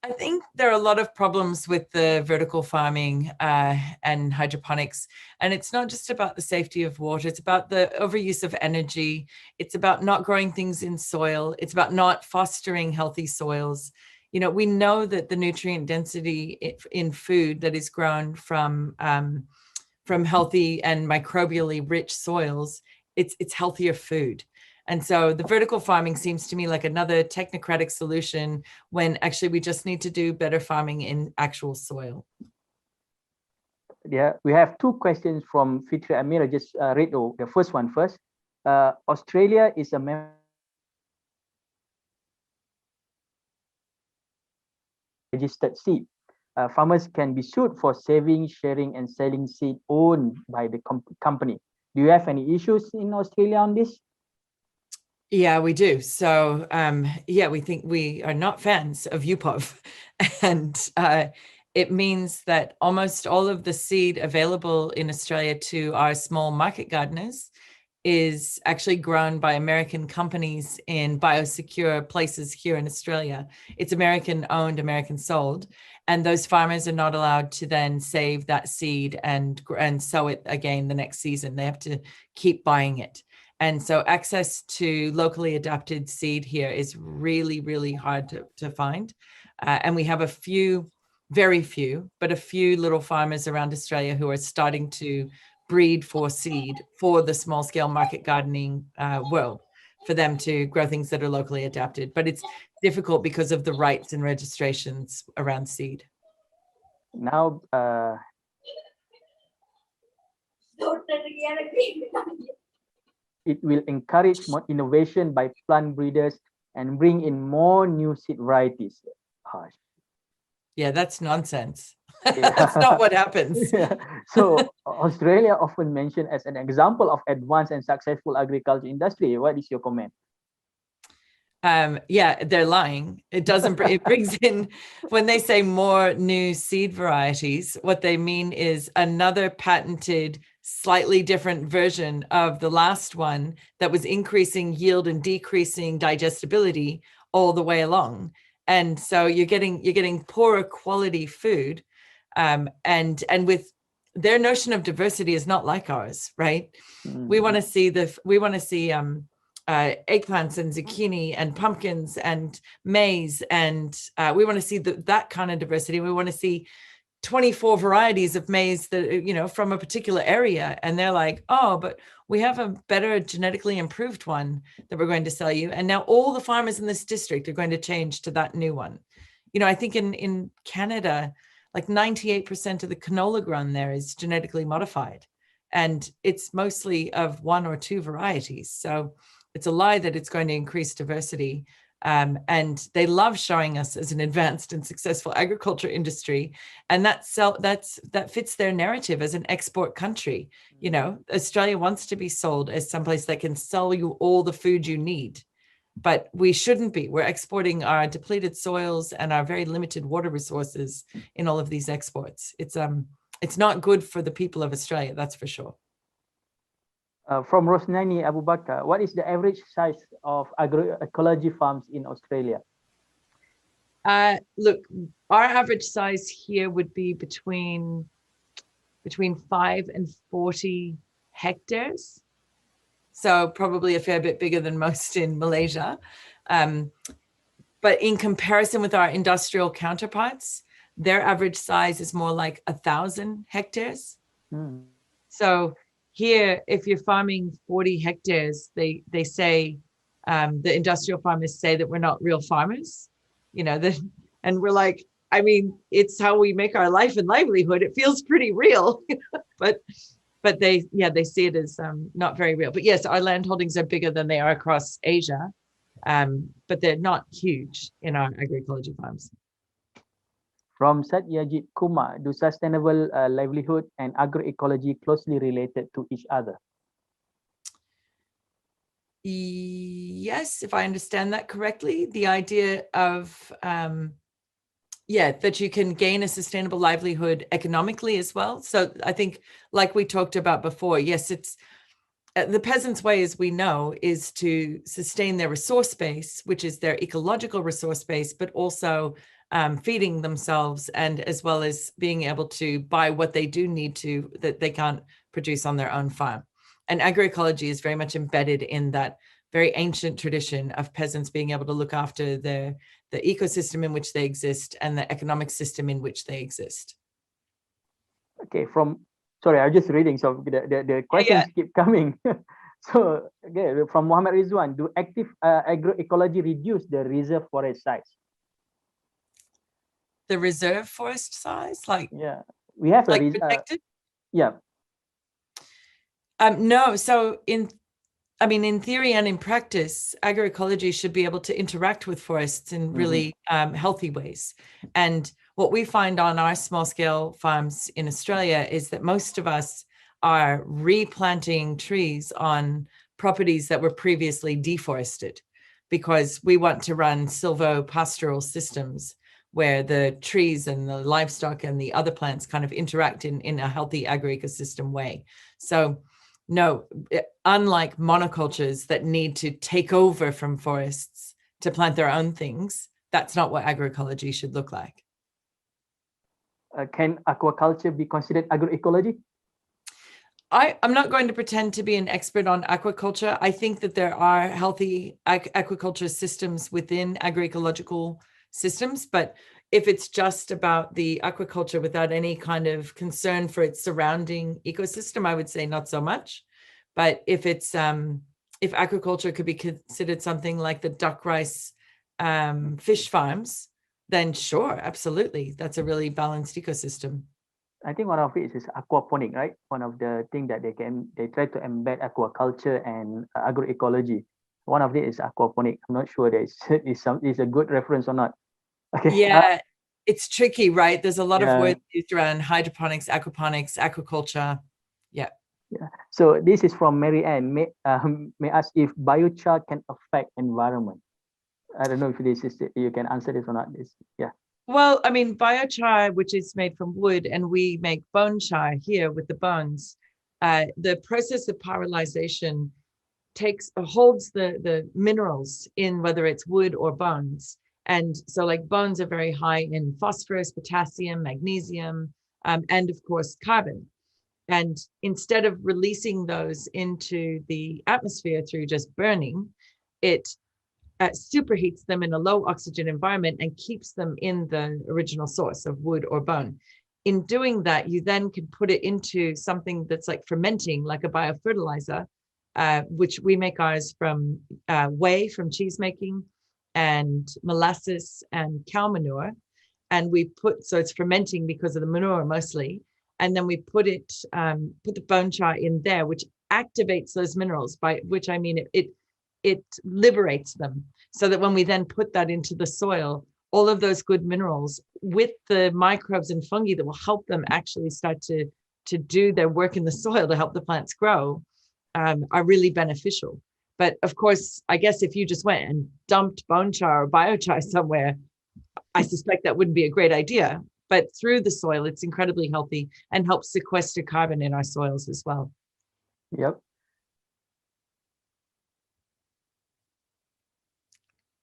I think there are a lot of problems with the vertical farming and hydroponics. And it's not just about the safety of water. It's about the overuse of energy. It's about not growing things in soil. It's about not fostering healthy soils. We know that the nutrient density in food that is grown from healthy and microbially rich soils, it's healthier food. And so the vertical farming seems to me like another technocratic solution when actually we just need to do better farming in actual soil. Yeah, we have two questions from Fitri Amira. Just read the first one first. Australia is a member registered seed. Farmers can be sued for saving, sharing, and selling seed owned by the company. Do you have any issues in Australia on this? Yeah, we do. So, yeah, we think we are not fans of UPOV. And it means that almost all of the seed available in Australia to our small market gardeners is actually grown by American companies in biosecure places here in Australia. It's American owned, American sold. And those farmers are not allowed to then save that seed and sow it again the next season. They have to keep buying it. And so access to locally adapted seed here is really, really hard to find. And we have a few, very few, but a few little farmers around Australia who are starting to breed for seed for the small scale market gardening world, for them to grow things that are locally adapted. But it's difficult because of the rights and registrations around seed. Now, It will encourage more innovation by plant breeders and bring in more new seed varieties. Harsh. Yeah, that's nonsense. Yeah. That's not what happens. Yeah. So Australia often mentioned as an example of advanced and successful agriculture industry. What is your comment? Yeah, they're lying. It doesn't, it brings in, when they say more new seed varieties, what they mean is another patented, slightly different version of the last one that was increasing yield and decreasing digestibility all the way along. And so you're getting poorer quality food. And with their notion of diversity is not like ours, right? We want to see eggplants and zucchini and pumpkins and maize, and we want to see that kind of diversity. We want to see 24 varieties of maize that, from a particular area, and they're like, oh, but we have a better genetically improved one that we're going to sell you, and now all the farmers in this district are going to change to that new one. I think in Canada, like 98% of the canola grown there is genetically modified, and it's mostly of one or two varieties. So it's a lie that it's going to increase diversity. And they love showing us as an advanced and successful agriculture industry. And that fits their narrative as an export country. Australia wants to be sold as someplace that can sell you all the food you need. But we shouldn't be. We're exporting our depleted soils and our very limited water resources in all of these exports. It's not good for the people of Australia, that's for sure. From Rosnani Abu Bakar, what is the average size of agroecology farms in Australia? Look, our average size here would be between 5 and 40 hectares. So probably a fair bit bigger than most in Malaysia. But in comparison with our industrial counterparts, their average size is more like 1,000 hectares. So here, if you're farming 40 hectares, they say, the industrial farmers say that we're not real farmers, and we're like, I mean, it's how we make our life and livelihood. It feels pretty real, but they see it as not very real. But yes, our land holdings are bigger than they are across Asia, but they're not huge in our agroecology farms. From Satyajit Kumar, do sustainable livelihood and agroecology closely related to each other? Yes, if I understand that correctly, the idea of, that you can gain a sustainable livelihood economically as well. So I think, like we talked about before, yes, it's the peasants' way, as we know, is to sustain their resource base, which is their ecological resource base, but also feeding themselves, and as well as being able to buy what they do need to, that they can't produce on their own farm. And agroecology is very much embedded in that very ancient tradition of peasants being able to look after the ecosystem in which they exist and the economic system in which they exist. Okay, sorry, I'm just reading, so the questions keep coming. So, okay, from Muhammad Rizwan, do active agroecology reduce the reserve forest size? The reserve forest size, we have like protected. No, so in theory and in practice, agroecology should be able to interact with forests in really healthy ways. And what we find on our small scale farms in Australia is that most of us are replanting trees on properties that were previously deforested, because we want to run silvopastoral systems where the trees and the livestock and the other plants kind of interact in a healthy agroecosystem way. So no, unlike monocultures that need to take over from forests to plant their own things, that's not what agroecology should look like. Can aquaculture be considered agroecology? I'm not going to pretend to be an expert on aquaculture. I think that there are healthy aquaculture systems within agroecological systems, but if it's just about the aquaculture without any kind of concern for its surrounding ecosystem, I would say not so much. But if it's if aquaculture could be considered something like the duck rice fish farms, then sure, absolutely, that's a really balanced ecosystem. I think one of it is aquaponic, right? One of the things that they try to embed aquaculture and agroecology. One of it is aquaponic. I'm not sure that is a good reference or not. Okay. Yeah, it's tricky, right? There's a lot of Yeah. words used around hydroponics, aquaponics, aquaculture. Yeah. Yeah. So this is from Mary Ann. May ask if biochar can affect environment. I don't know if this is you can answer this or not. This, yeah. Well, I mean, biochar, which is made from wood, and we make bone char here with the bones. The process of pyrolyzation holds the minerals in whether it's wood or bones. And so like bones are very high in phosphorus, potassium, magnesium, and of course, carbon. And instead of releasing those into the atmosphere through just burning, it superheats them in a low oxygen environment and keeps them in the original source of wood or bone. In doing that, you then can put it into something that's like fermenting, like a biofertilizer, which we make ours from whey from cheese making and molasses and cow manure. And so it's fermenting because of the manure mostly. And then we put the bone char in there, which activates those minerals, by which I mean it liberates them, so that when we then put that into the soil, all of those good minerals with the microbes and fungi that will help them actually start to do their work in the soil to help the plants grow are really beneficial. But of course, I guess if you just went and dumped bone char or biochar somewhere, I suspect that wouldn't be a great idea. But through the soil, it's incredibly healthy and helps sequester carbon in our soils as well. Yep.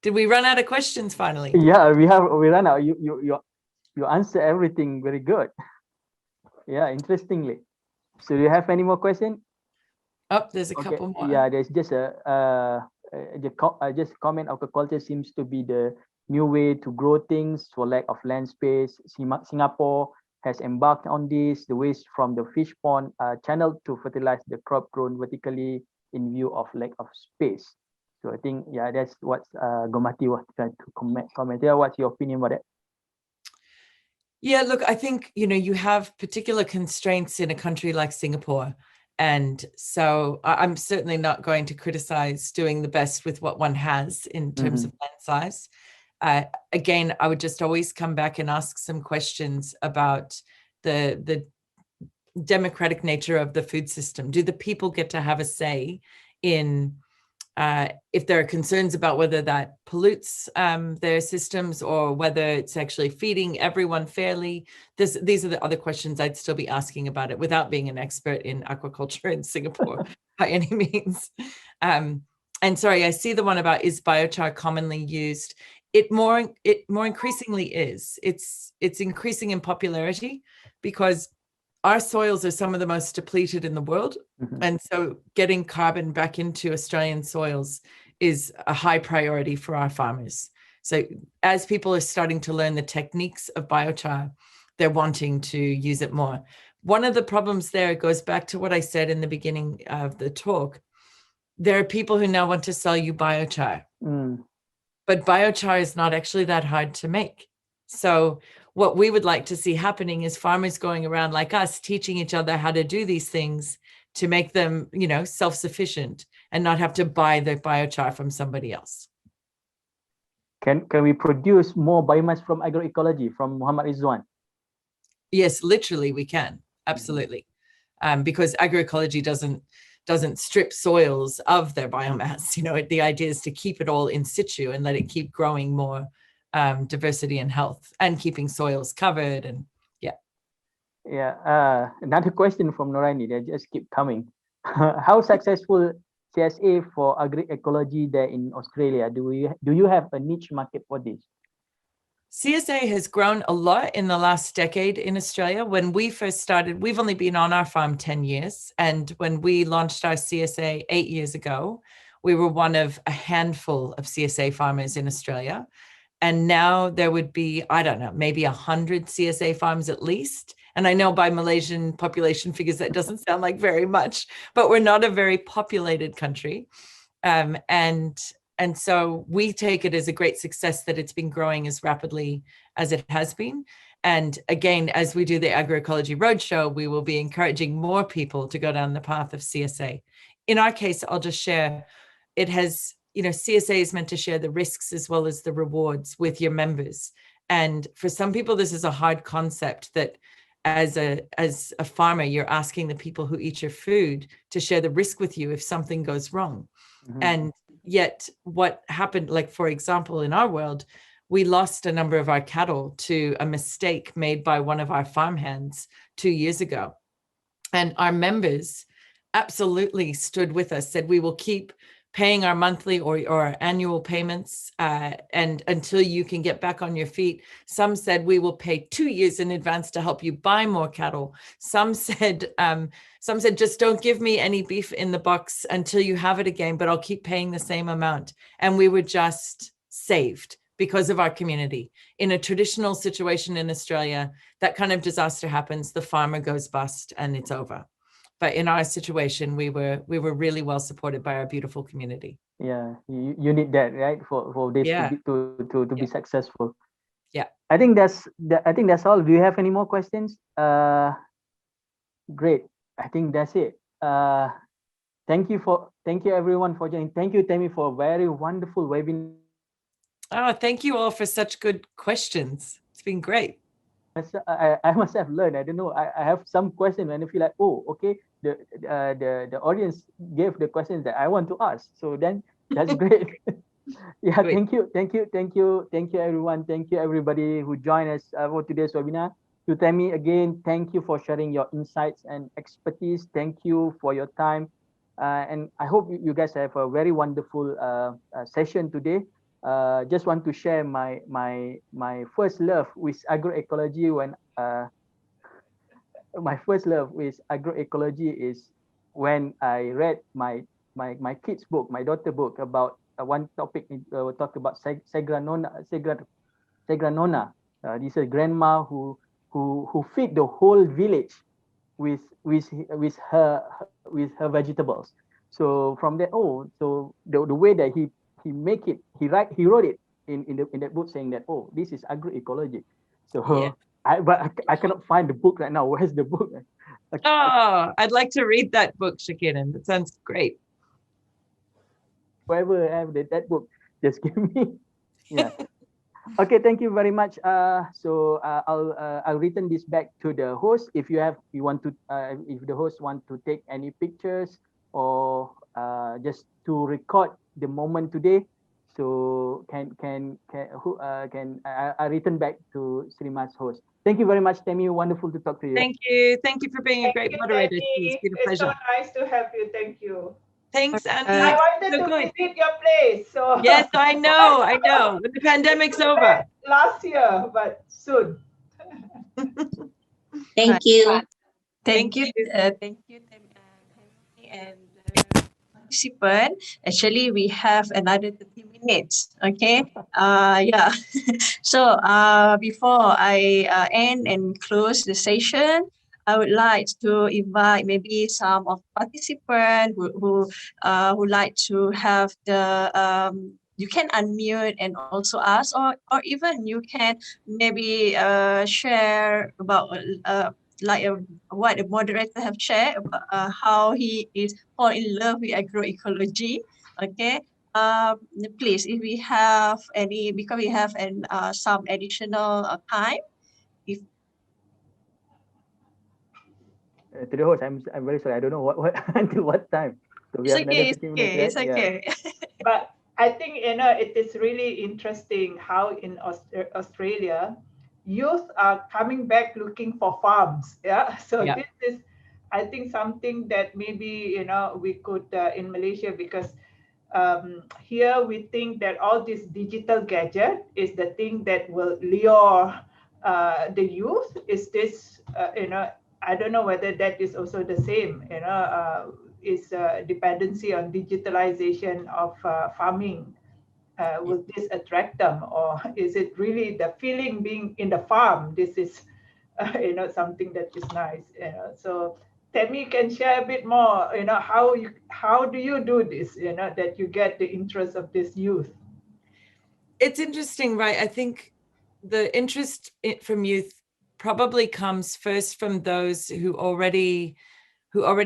Did we run out of questions finally? Yeah, we ran out. You answer everything very good. Yeah, interestingly. So do you have any more questions? Oh, there's a couple more. Yeah, there's just just comment. Aquaculture seems to be the new way to grow things for lack of land space. Singapore has embarked on this. The waste from the fish pond are channeled to fertilize the crop grown vertically in view of lack of space. So I think, yeah, that's what Gomati was trying to comment. Yeah, what's your opinion about that? Yeah, look, I think, you have particular constraints in a country like Singapore. And so I'm certainly not going to criticize doing the best with what one has in terms of land size. Again, I would just always come back and ask some questions about the democratic nature of the food system. Do the people get to have a say in if there are concerns about whether that pollutes their systems or whether it's actually feeding everyone fairly? These are the other questions I'd still be asking about it without being an expert in aquaculture in Singapore by any means. And sorry, I see the one about, is biochar commonly used? It more increasingly is. It's increasing in popularity because our soils are some of the most depleted in the world. And so getting carbon back into Australian soils is a high priority for our farmers. So as people are starting to learn the techniques of biochar, they're wanting to use it more. One of the problems there goes back to what I said in the beginning of the talk. There are people who now want to sell you biochar, but biochar is not actually that hard to make. So what we would like to see happening is farmers going around like us, teaching each other how to do these things to make them, self-sufficient and not have to buy the biochar from somebody else. Can we produce more biomass from agroecology, from Muhammad Rizwan? Yes, literally we can. Absolutely. Because agroecology doesn't strip soils of their biomass. The idea is to keep it all in situ and let it keep growing more diversity and health and keeping soils covered. And another question from Noraini, they just keep coming. How successful CSA for agroecology there in Australia? Do you have a niche market for this? CSA has grown a lot in the last decade in Australia. When we first started, we've only been on our farm 10 years. And when we launched our CSA 8 years ago, we were one of a handful of CSA farmers in Australia. And now there would be, I don't know, maybe 100 CSA farms at least. And I know by Malaysian population figures, that doesn't sound like very much, but we're not a very populated country. And so we take it as a great success that it's been growing as rapidly as it has been. And again, as we do the Agroecology Roadshow, we will be encouraging more people to go down the path of CSA. In our case, I'll just share, it has, CSA is meant to share the risks as well as the rewards with your members. And for some people, this is a hard concept that as a farmer, you're asking the people who eat your food to share the risk with you if something goes wrong. Mm-hmm. And yet what happened, like, for example, in our world, we lost a number of our cattle to a mistake made by one of our farmhands 2 years ago. And our members absolutely stood with us, said, we will keep paying our monthly or our annual payments and until you can get back on your feet. Some said, we will pay 2 years in advance to help you buy more cattle. Some said, just don't give me any beef in the box until you have it again, but I'll keep paying the same amount. And we were just saved because of our community. In a traditional situation in Australia, that kind of disaster happens, the farmer goes bust and it's over. But in our situation, we were really well supported by our beautiful community. Yeah, you need that, right, for this to be successful. Yeah, I think that's all. Do you have any more questions? Great. I think that's it. Thank you everyone for joining. Thank you, Tammi, for a very wonderful webinar. Oh, thank you all for such good questions. It's been great. I must have learned. I don't know. I have some questions and I feel like, oh, okay, the audience gave the questions that I want to ask. So then that's great. Yeah, great. Thank you everyone. Thank you everybody who joined us for today's webinar. To Tammi again, thank you for sharing your insights and expertise. Thank you for your time, and I hope you guys have a very wonderful session today. Just want to share my first love with agroecology. When my first love with agroecology is when I read my kids' book, my daughter book, about one topic. Talked about Segranona. This is a grandma who feed the whole village with her vegetables. So from that, so the way that he make it, he wrote it in that book, saying that, oh, this is agroecology. So yeah. I cannot find the book right now. Where's the book? Oh, I'd like to read that book, Shakirin. That sounds great. Whoever have that book, just give me. Yeah. Okay, thank you very much. So I'll return this back to the host. If if the host want to take any pictures or just to record the moment today, so I return back to Srimat's host. Thank you very much, Tammi. Wonderful to talk to you. Thank you for being a great moderator. It's been a pleasure. So nice to have you. Thank you. Thanks, Andy. I wanted to visit your place. So yes, I know. When the pandemic's over. Last year, but soon. Thank you. Thank you, Tammi and participant. Actually, we have another 30 minutes. Okay. Yeah. So before I end and close the session, I would like to invite maybe some of participants who like to have the you can unmute and also ask, or even you can maybe share about what the moderator have shared about how he is fall in love with agroecology. Okay. Please, if we have any, because we have some additional time. To the host, I'm very sorry. I don't know what until what time. So we have another 15 minutes. It's okay. Yeah. But I think it is really interesting how in Australia, youth are coming back looking for farms. Yeah. So this is, I think, something that maybe we could in Malaysia, because here we think that all this digital gadget is the thing that will lure the youth. Is this I don't know whether that is also the same, is dependency on digitalization of farming. Will this attract them, or is it really the feeling being in the farm? This is, something that is nice. So Tammi can share a bit more. How do you do this? That you get the interest of this youth. It's interesting, right? I think the interest from youth probably comes first from those who already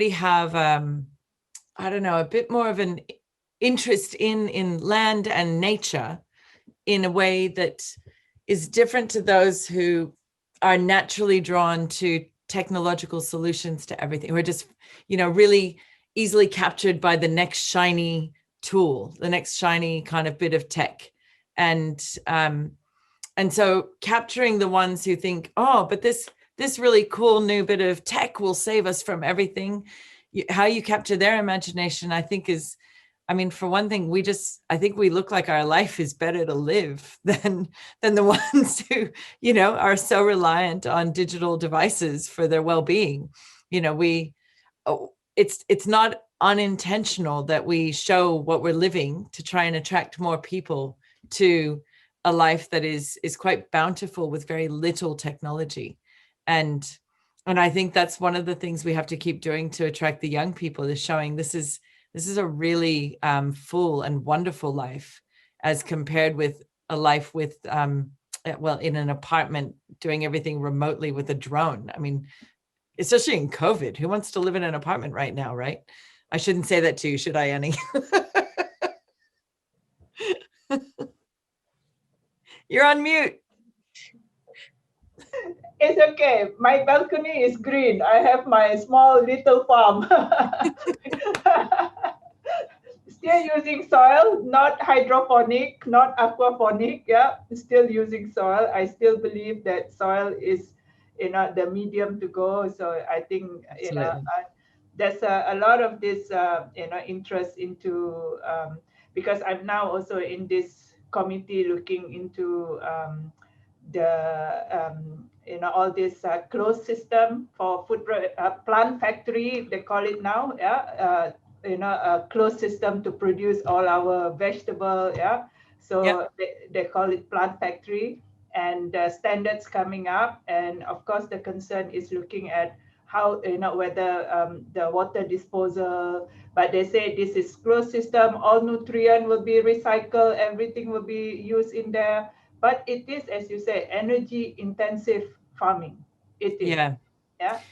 have, I don't know, a bit more of an interest in land and nature in a way that is different to those who are naturally drawn to technological solutions to everything. We're just, really easily captured by the next shiny tool, the next shiny kind of bit of tech. And so capturing the ones who think, oh, but this really cool new bit of tech will save us from everything. How you capture their imagination, I think is, for one thing, I think we look like our life is better to live than the ones who, are so reliant on digital devices for their well-being. It's not unintentional that we show what we're living to try and attract more people to a life that is quite bountiful with very little technology. And I think that's one of the things we have to keep doing to attract the young people, is showing this is a really full and wonderful life, as compared with a life with, in an apartment doing everything remotely with a drone. Especially in COVID, who wants to live in an apartment right now, right? I shouldn't say that to you, should I, Annie? You're on mute. It's okay. My balcony is green. I have my small little farm. Still using soil, not hydroponic, not aquaponic. Yeah, still using soil. I still believe that soil is, the medium to go. So I think, there's a lot of this, interest into, because I'm now also in this committee looking into all this closed system for food plant factory, they call it now. Yeah, a closed system to produce all our vegetable. Yeah, so they call it plant factory, and standards coming up. And of course, the concern is looking at how, whether the water disposal. But they say this is closed system. All nutrient will be recycled. Everything will be used in there. But it is, as you say, energy intensive farming. It is. Yeah.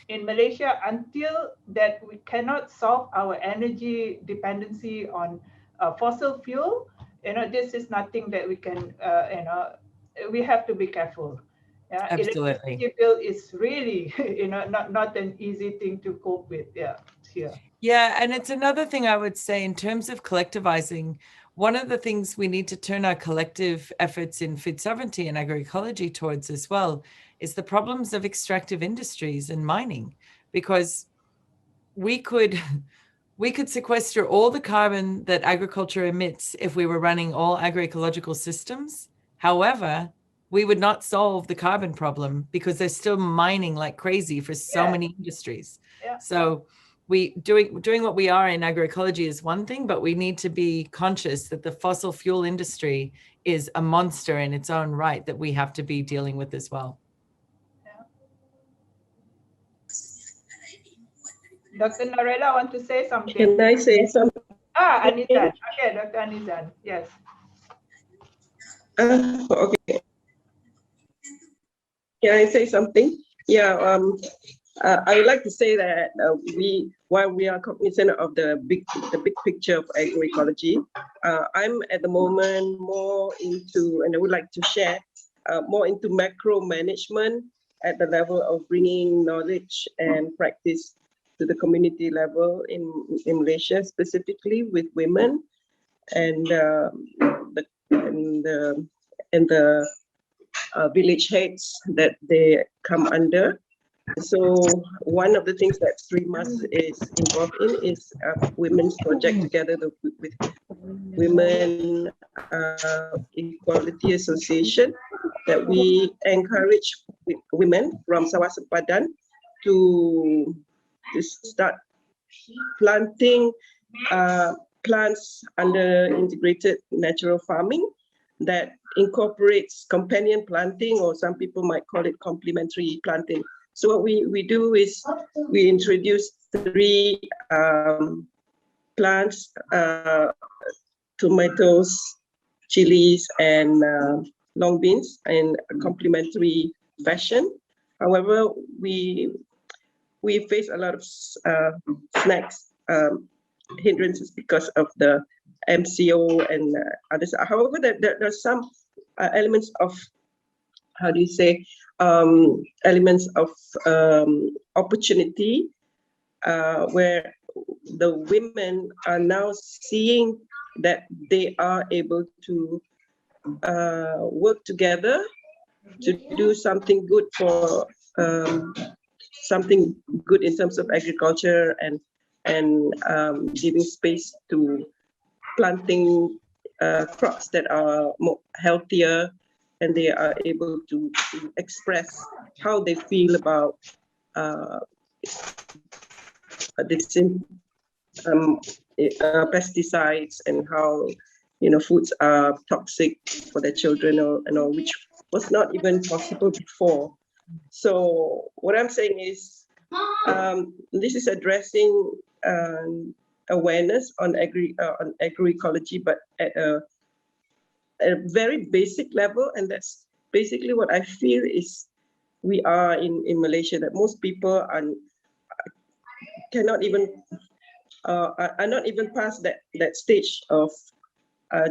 In Malaysia, until that we cannot solve our energy dependency on fossil fuel, this is nothing that we can, we have to be careful. Yeah, absolutely. Electricity bill is really, not an easy thing to cope with. Yeah. Yeah, and it's another thing I would say in terms of collectivizing. One of the things we need to turn our collective efforts in food sovereignty and agroecology towards as well is the problems of extractive industries and mining, because we could sequester all the carbon that agriculture emits if we were running all agroecological systems. However, we would not solve the carbon problem because they're still mining like crazy for so many industries. Yeah. So doing what we are in agroecology is one thing, but we need to be conscious that the fossil fuel industry is a monster in its own right that we have to be dealing with as well. Dr. Narela, want to say something? Can I say something? Anizan. Okay, Dr. Anizan. Yes. Okay. Can I say something? Yeah. I would like to say that while we are cognizant of the big picture of agroecology, I'm at the moment more into, and I would like to share more into macro management at the level of bringing knowledge and practice to the community level in Malaysia, specifically with women and the village heads that they come under. So one of the things that Srimas is involved in is women's project together with Women Equality Association, that we encourage women from Sawah Sempadan to start planting plants under integrated natural farming that incorporates companion planting, or some people might call it complementary planting. So what we do is we introduce 3 plants, tomatoes, chilies, and long beans in a complementary fashion. However, we face a lot of snacks hindrances because of the MCO and others. However, there are some elements of, how do you say, elements of opportunity where the women are now seeing that they are able to work together to do something good for something good in terms of agriculture and giving space to planting crops that are more healthier, and they are able to express how they feel about this pesticides and how foods are toxic for their children and all, which was not even possible before. So what I'm saying is this is addressing awareness on agroecology, but at a very basic level, and that's basically what I feel is we are in Malaysia, that most people are not even past that stage of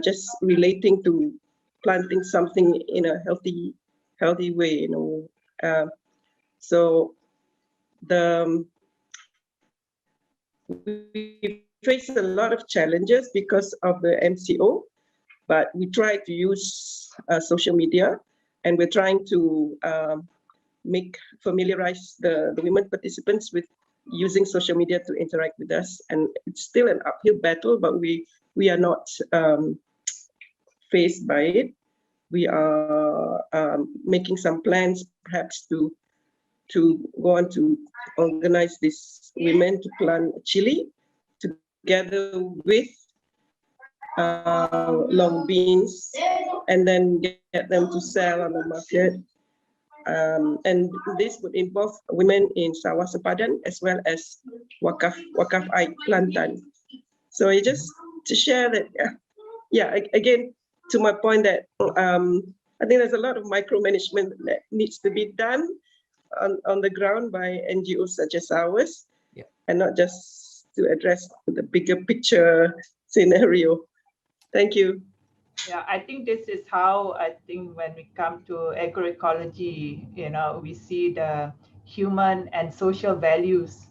just relating to planting something in a healthy way, so we face a lot of challenges because of the MCO, but we try to use social media, and we're trying to familiarize the women participants with using social media to interact with us. And it's still an uphill battle, but we are not faced by it. We are making some plans perhaps to go on to organize these women to plant chili together with long beans, and then get them to sell on the market. And this would involve women in Sawah Sepadan as well as Wakaf Aid Kelantan. So just to share that, again, to my point that I think there's a lot of micromanagement that needs to be done on the ground by NGOs such as ours, and not just to address the bigger picture scenario. Thank you. Yeah, I think this is how when we come to agroecology, we see the human and social values,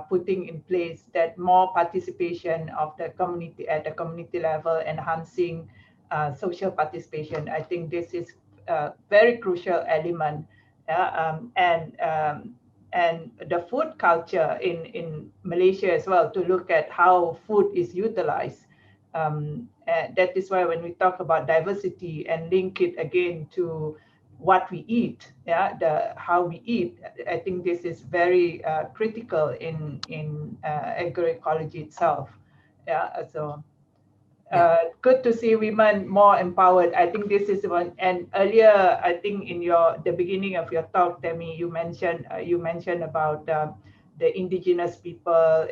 putting in place that more participation of the community at the community level, enhancing social participation. I think this is a very crucial element, and the food culture in Malaysia as well, to look at how food is utilized. That is why when we talk about diversity and link it again to what we eat, how we eat, I think this is very critical in agroecology itself. So good to see women more empowered. I think this is one. And earlier, I think in the beginning of your talk, Demi, you mentioned about the indigenous people,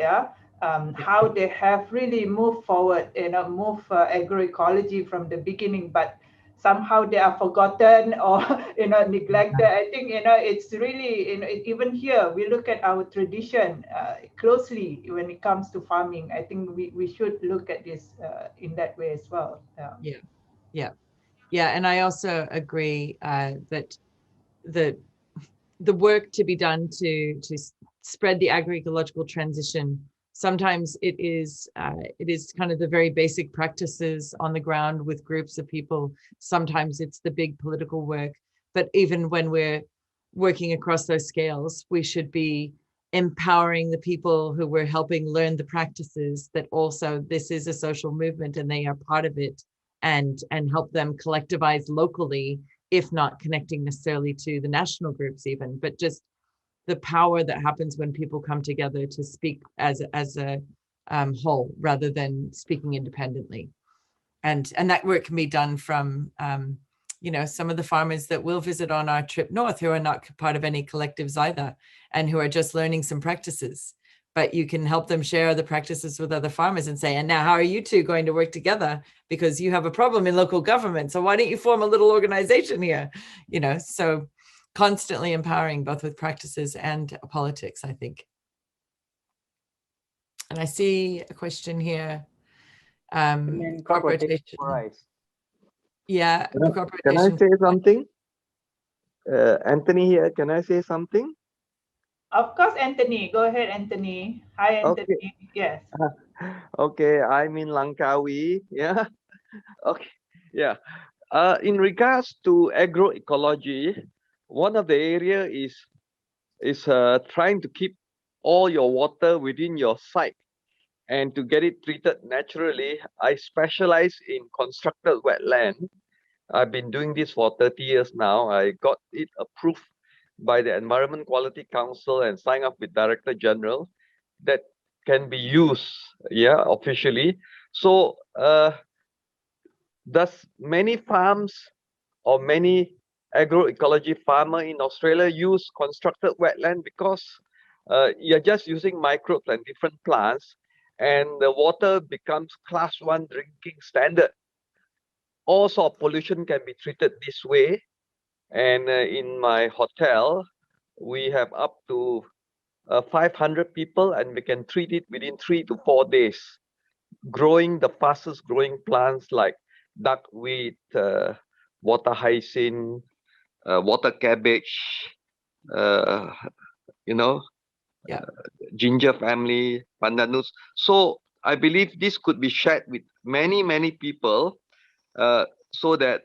how they have really moved forward, move agroecology from the beginning, but somehow they are forgotten or neglected. I think it's really even here we look at our tradition closely when it comes to farming. I think we should look at this in that way as well. And I also agree that the work to be done to spread the agroecological transition, sometimes it is kind of the very basic practices on the ground with groups of people. Sometimes it's the big political work. But even when we're working across those scales, we should be empowering the people who we're helping learn the practices, that also this is a social movement and they are part of it, and help them collectivize locally, if not connecting necessarily to the national groups even, but just the power that happens when people come together to speak as a whole rather than speaking independently. And that work can be done from some of the farmers that we'll visit on our trip north, who are not part of any collectives either, and who are just learning some practices. But you can help them share the practices with other farmers and say, and now how are you two going to work together? Because you have a problem in local government. So why don't you form a little organization here? So constantly empowering, both with practices and politics, I think. And I see a question here. Crop rotation for rice. Yeah, crop Can I rotation. say something? Anthony here, can I say something? Of course, Anthony. Go ahead, Anthony. Hi, Anthony. Okay. Yes. Okay, I'm in Langkawi. Yeah. Okay. Yeah. In regards to agroecology, one of the area is trying to keep all your water within your site and to get it treated naturally. I specialize in constructed wetland. I've been doing this for 30 years now. I got it approved by the Environment Quality Council and signed up with Director General that can be used, yeah, officially. So does many farms or many agroecology farmer in Australia use constructed wetland because you're just using microbes and different plants and the water becomes class 1 drinking standard. All sort of pollution can be treated this way. And in my hotel, we have up to 500 people and we can treat it within 3 to 4 days, growing the fastest growing plants like duckweed, water hyacinth, water cabbage, you know, Yeah. ginger family, pandanus. So I believe this could be shared with many people so that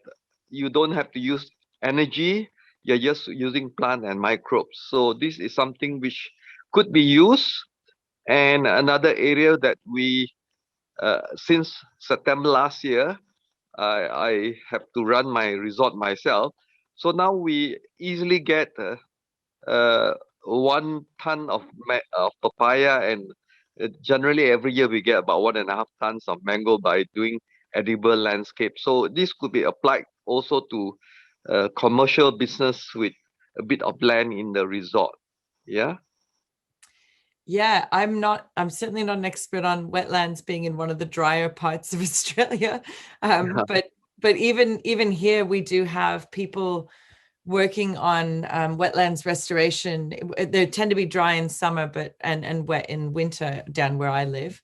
you don't have to use energy. You're just using plant and microbes. So this is something which could be used. And another area that we, since September last year, I have to run my resort myself. So now we easily get 1 ton of papaya, and generally every year we get about 1.5 tons of mango by doing edible landscape. So this could be applied also to commercial business with a bit of land in the resort. Yeah. Yeah, I'm certainly not an expert on wetlands being in one of the drier parts of Australia. But even here we do have people working on wetlands restoration. They tend to be dry in summer, and wet in winter down where I live.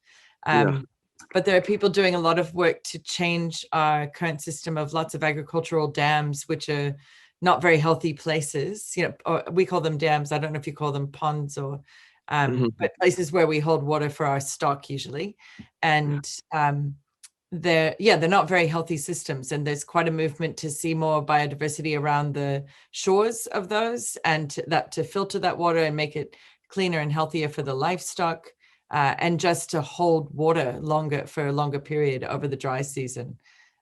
But there are people doing a lot of work to change our current system of lots of agricultural dams, which are not very healthy places. You know, or we call them dams. I don't know if you call them ponds or, but places where we hold water for our stock usually. And they're not very healthy systems, and there's quite a movement to see more biodiversity around the shores of those, and to filter that water and make it cleaner and healthier for the livestock, and just to hold water for a longer period over the dry season.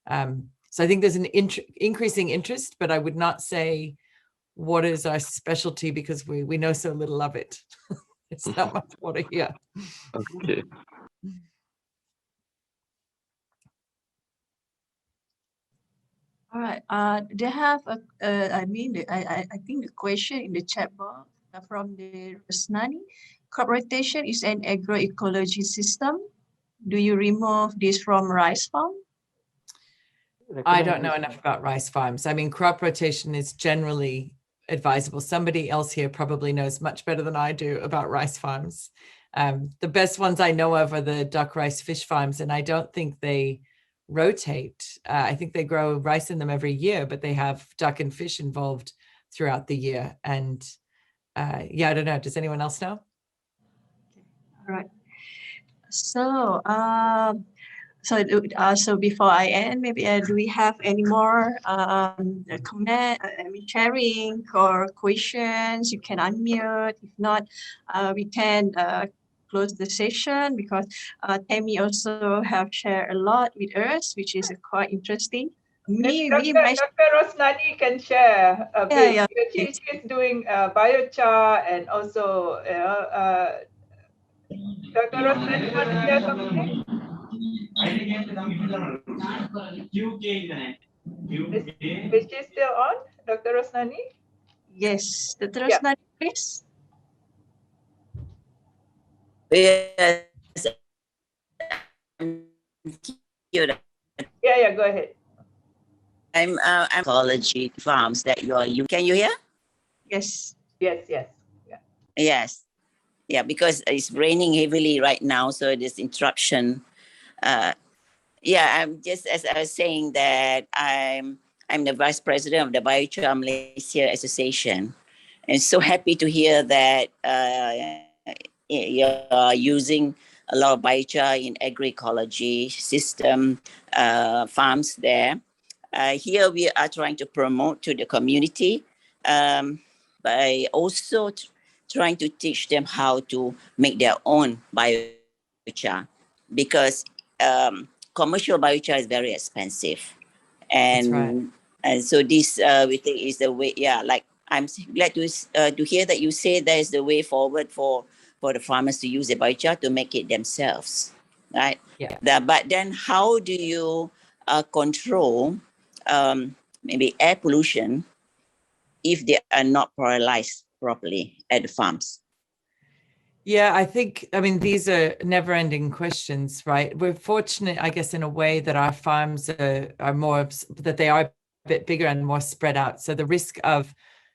So I think there's an increasing interest, but I would not say water is our specialty because we know so little of it. It's not much water here. Okay. All right. They have I think the question in the chat box from the Rosnani. Crop rotation is an agroecology system. Do you remove this from rice farm? I don't know enough about rice farms. I mean, crop rotation is generally advisable. Somebody else here probably knows much better than I do about rice farms. The best ones I know of are the duck rice fish farms, and I don't think they rotate. I think they grow rice in them every year, but they have duck and fish involved throughout the year. And I don't know. Does anyone else know? All right. So, so before I end, maybe do we have any more comment, sharing or questions? You can unmute. If not, we can close the session because Tammi also have shared a lot with us, which is quite interesting. Dr. Rosnani can share a bit because she's doing biochar and also Dr. Rosnani, want to share something? Is she still on, Dr. Rosnani? Yes, Dr. Rosnani, please. Yes. Yeah, go ahead. I'm Ecology farms that you are. Can you hear? Yes. Yes, yes. Yeah. Yes. Yeah, because it's raining heavily right now, so there's interruption. Yeah, I'm just as I was saying that I'm the vice president of the Biochar Malaysia Association, and so happy to hear that you're using a lot of biochar in agroecology system farms there. Here we are trying to promote to the community by also trying to teach them how to make their own biochar, because commercial biochar is very expensive, That's right. and so this we think is the way. Yeah, like I'm glad to hear that you say that is the way forward for the farmers to use the biochar to make it themselves, right? Yeah. But then how do you control maybe air pollution if they are not prioritized properly at the farms? Yeah, I mean, these are never-ending questions, right? We're fortunate, I guess, in a way that our farms are more, that they are a bit bigger and more spread out. So the risk of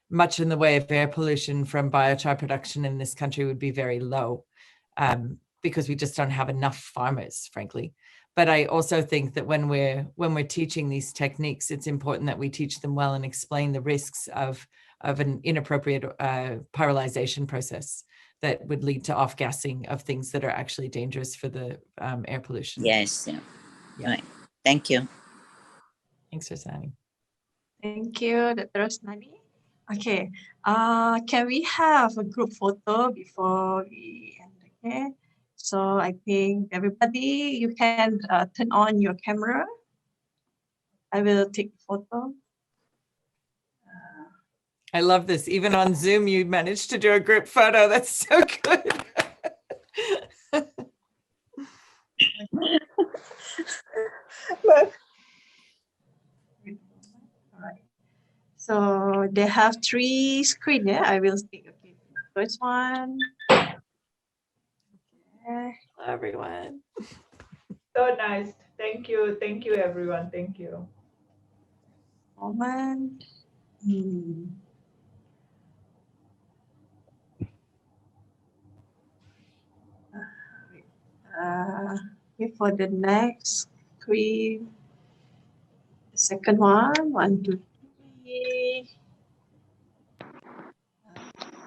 much in the way of air pollution from biochar production in this country would be very low, because we just don't have enough farmers, frankly. But I also think that when we're teaching these techniques, it's important that we teach them well and explain the risks of an inappropriate pyrolization process that would lead to off-gassing of things that are actually dangerous for the air pollution. Yes. Yeah. Right. Thank you. Thanks, Rosani. Thank you, Dr. Rosnani. Okay. Can we have a group photo before we end? Okay. So I think everybody, you can turn on your camera. I will take a photo. I love this. Even on Zoom, you managed to do a group photo. That's so good. All right. So they have 3 screens. Yeah, I will take. Okay. First one. Okay. Hello, everyone. So nice. Thank you. Thank you, everyone. Thank you. Moment. Okay, for the next screen, the second one, 1, 2, 3.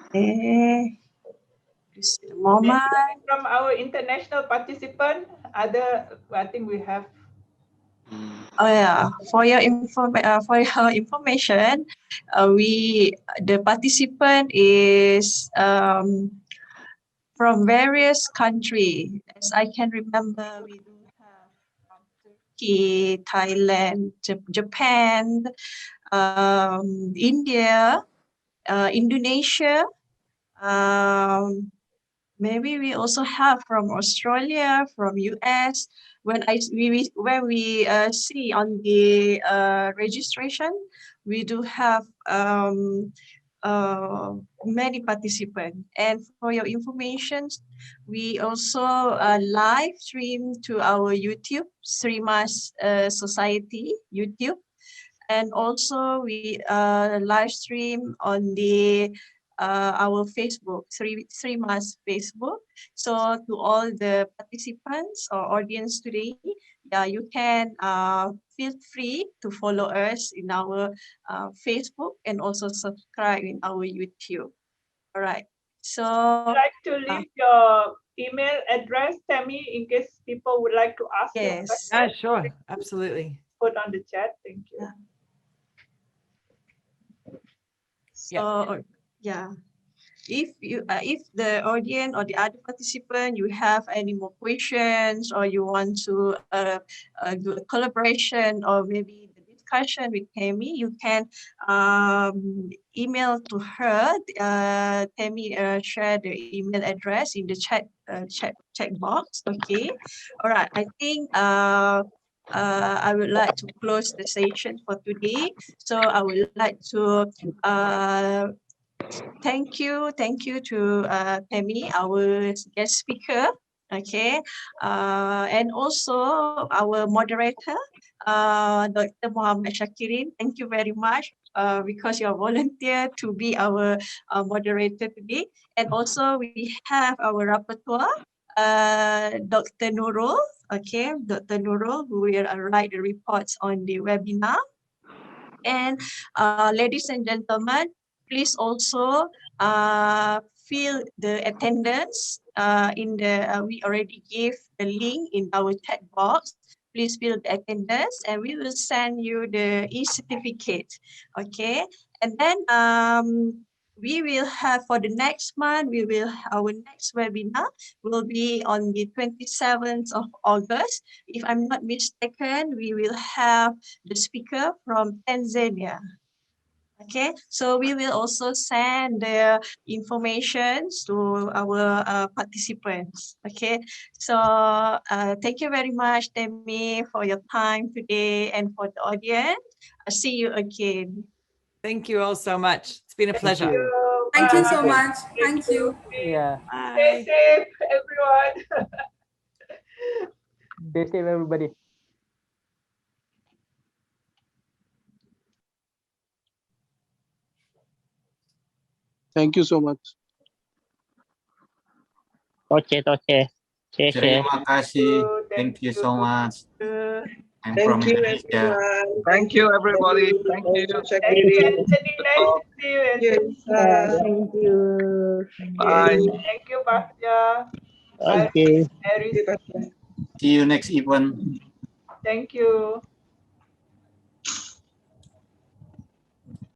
Okay. Just a moment. From our international participant, I think we have. Oh yeah, for your information, the participant is from various countries. As I can remember, we do have from Turkey, Thailand, Japan, India, Indonesia. Maybe we also have from Australia, from US. When we see on the registration, we do have many participants. And for your information, we also live stream to our YouTube, Srimas Society YouTube. And also we live stream on the our Facebook, Srimas Facebook. So to all the participants or audience today, yeah, you can feel free to follow us in our Facebook and also subscribe in our YouTube. All right. So Would you like to leave your email address, Tammi, in case people would like to ask you a yes. question? Yeah, sure. Absolutely. Put on the chat. Thank you. Yeah. So yeah, if the audience or the other participant, you have any more questions or you want to do a collaboration or maybe the discussion with Tammi, you can email to her. Tammi share the email address in the chat box. Okay. All right. I think I would like to close the session for today. So I would like to thank you to Tammi, our guest speaker. Okay, and also our moderator, Dr. Muhammad Shakirin. Thank you very much because you are volunteer to be our moderator today. And also we have our rapporteur, Dr. Nurul. Okay, Dr. Nurul, who will write the reports on the webinar. And ladies and gentlemen, please also fill the attendance in the, we already gave the link in our chat box. Please fill the attendance and we will send you the e-certificate. Okay, and then we will have for the next month, our next webinar will be on the 27th of August. If I'm not mistaken, we will have the speaker from Tanzania. Okay, so we will also send the information to our participants. Okay, so thank you very much, Demi, for your time today and for the audience. I'll see you again. Thank you all so much. It's been a pleasure. Thank you so much. Thank you. Yeah. Stay safe, everyone. Stay safe, everybody. Thank you so much. Okay. Terima kasih. Thank you so much. I'm from Thank you, Indonesia. everyone. Thank you, everybody. Thank you. Thank you, Anthony. Nice to see you, Anthony. Thank you. Bye. Thank you, Basya. Okay. Aris. See you next event. Thank you.